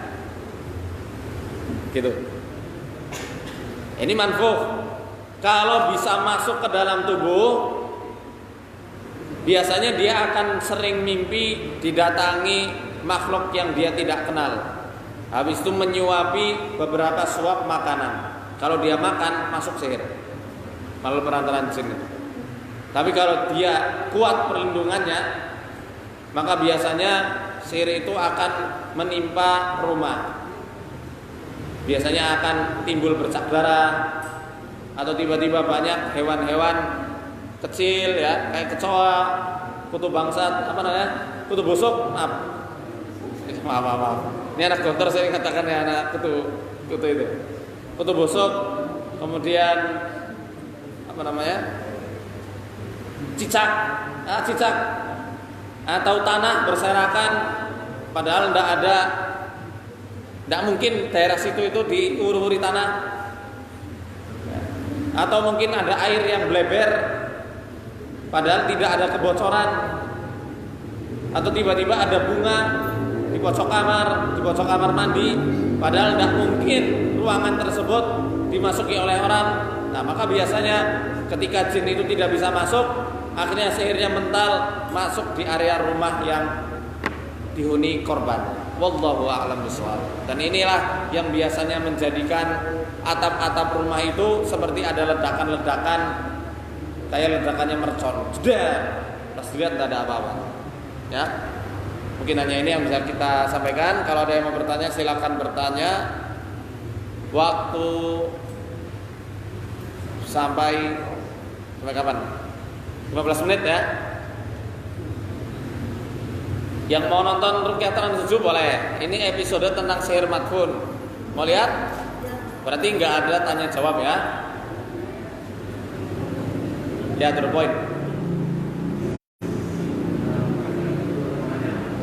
S2: Gitu. Ini manfuh. Kalau bisa masuk ke dalam tubuh, biasanya dia akan sering mimpi didatangi makhluk yang dia tidak kenal. Habis itu menyuapi beberapa suap makanan. Kalau dia makan, masuk sihir melalui perantaraan jin. Tapi kalau dia kuat perlindungannya, maka biasanya sihir itu akan menimpa rumah. Biasanya akan timbul bercak darah, atau tiba-tiba banyak hewan-hewan kecil ya, kayak kecoa, kutu bangsat, apa namanya, kutu busuk, maaf. Ini anak dokter saya katakan ya, anak kutu itu, kutu busuk, kemudian apa namanya, cicak, atau tanah berserakan, padahal tidak mungkin daerah situ itu diururi tanah. Atau mungkin ada air yang bleber padahal tidak ada kebocoran, atau tiba-tiba ada bunga di pojok kamar mandi padahal tidak mungkin ruangan tersebut dimasuki oleh orang. Nah, maka biasanya ketika jin itu tidak bisa masuk, akhirnya sihirnya mental masuk di area rumah yang dihuni korban. Wallahu a'lam bishawab. Dan inilah yang biasanya menjadikan atap-atap rumah itu seperti ada ledakan-ledakan, kayak ledakannya mercon. Jedar. Pas dilihat tidak ada apa-apa. Ya. Mungkin hanya ini yang bisa kita sampaikan. Kalau ada yang mau bertanya silakan bertanya. Waktu sampai kapan? 15 menit ya. Yang mau nonton Ruqyah Trans 7 boleh. Ini episode tentang sihir madfun. Mau lihat? Berarti nggak ada tanya jawab ya. Ya, to the point.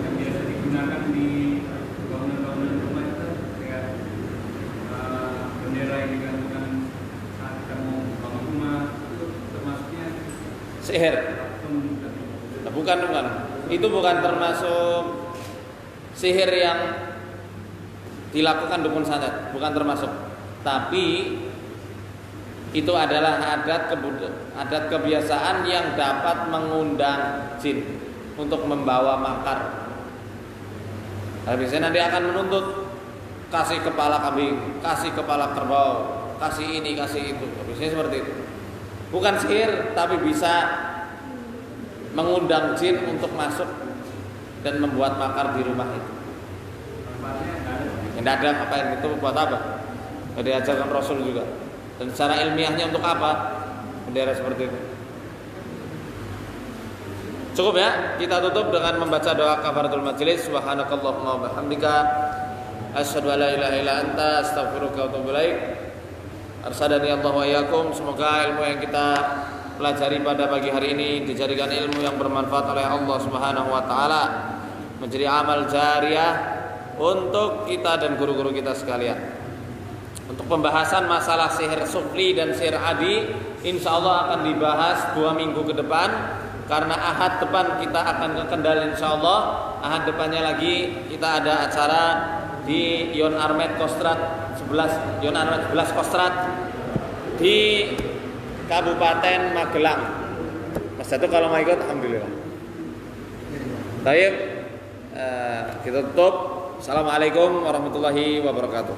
S4: Yang biasa digunakan di bangunan-bangunan rumah itu kayak bendera yang digantungkan saat kita mau bangun rumah, itu termasuknya
S2: Sihir. Nah, bukan. Itu bukan termasuk sihir yang dilakukan dukun santet, bukan termasuk. Tapi itu adalah adat kebiasaan yang dapat mengundang jin untuk membawa makar. Nah, biasanya nanti akan menuntut kasih kepala kambing, kasih kepala kerbau, kasih ini, kasih itu. Biasanya seperti itu. Bukan sihir, tapi bisa mengundang jin untuk masuk dan membuat makar di rumah itu. Tidak ada apa yang itu buat apa? Tidak diajarkan Rasul juga. Dan secara ilmiahnya untuk apa? Bendera seperti itu. Cukup ya, kita tutup dengan membaca doa kafaratul majelis. Subhanakallahumma wa bihamdika asyhadu an la ilaha illa anta astaghfiruka wa atubu ilaik. Arsadani Allah wa iyyakum. Semoga ilmu yang kita pelajari pada pagi hari ini dijadikan ilmu yang bermanfaat oleh Allah Subhanahu wa taala, menjadi amal jariyah untuk kita dan guru-guru kita sekalian. Untuk pembahasan masalah sihir sufli dan sihir adi, insya Allah akan dibahas 2 minggu ke depan. Karena ahad depan kita akan ke Kendal insya Allah. Ahad depannya lagi kita ada acara di Yon Armet Kostrad 11 Kostrad di Kabupaten Magelang. Mas Jatuh kalau mau ikut alhamdulillah. Baik, kita tutup. Assalamualaikum warahmatullahi wabarakatuh.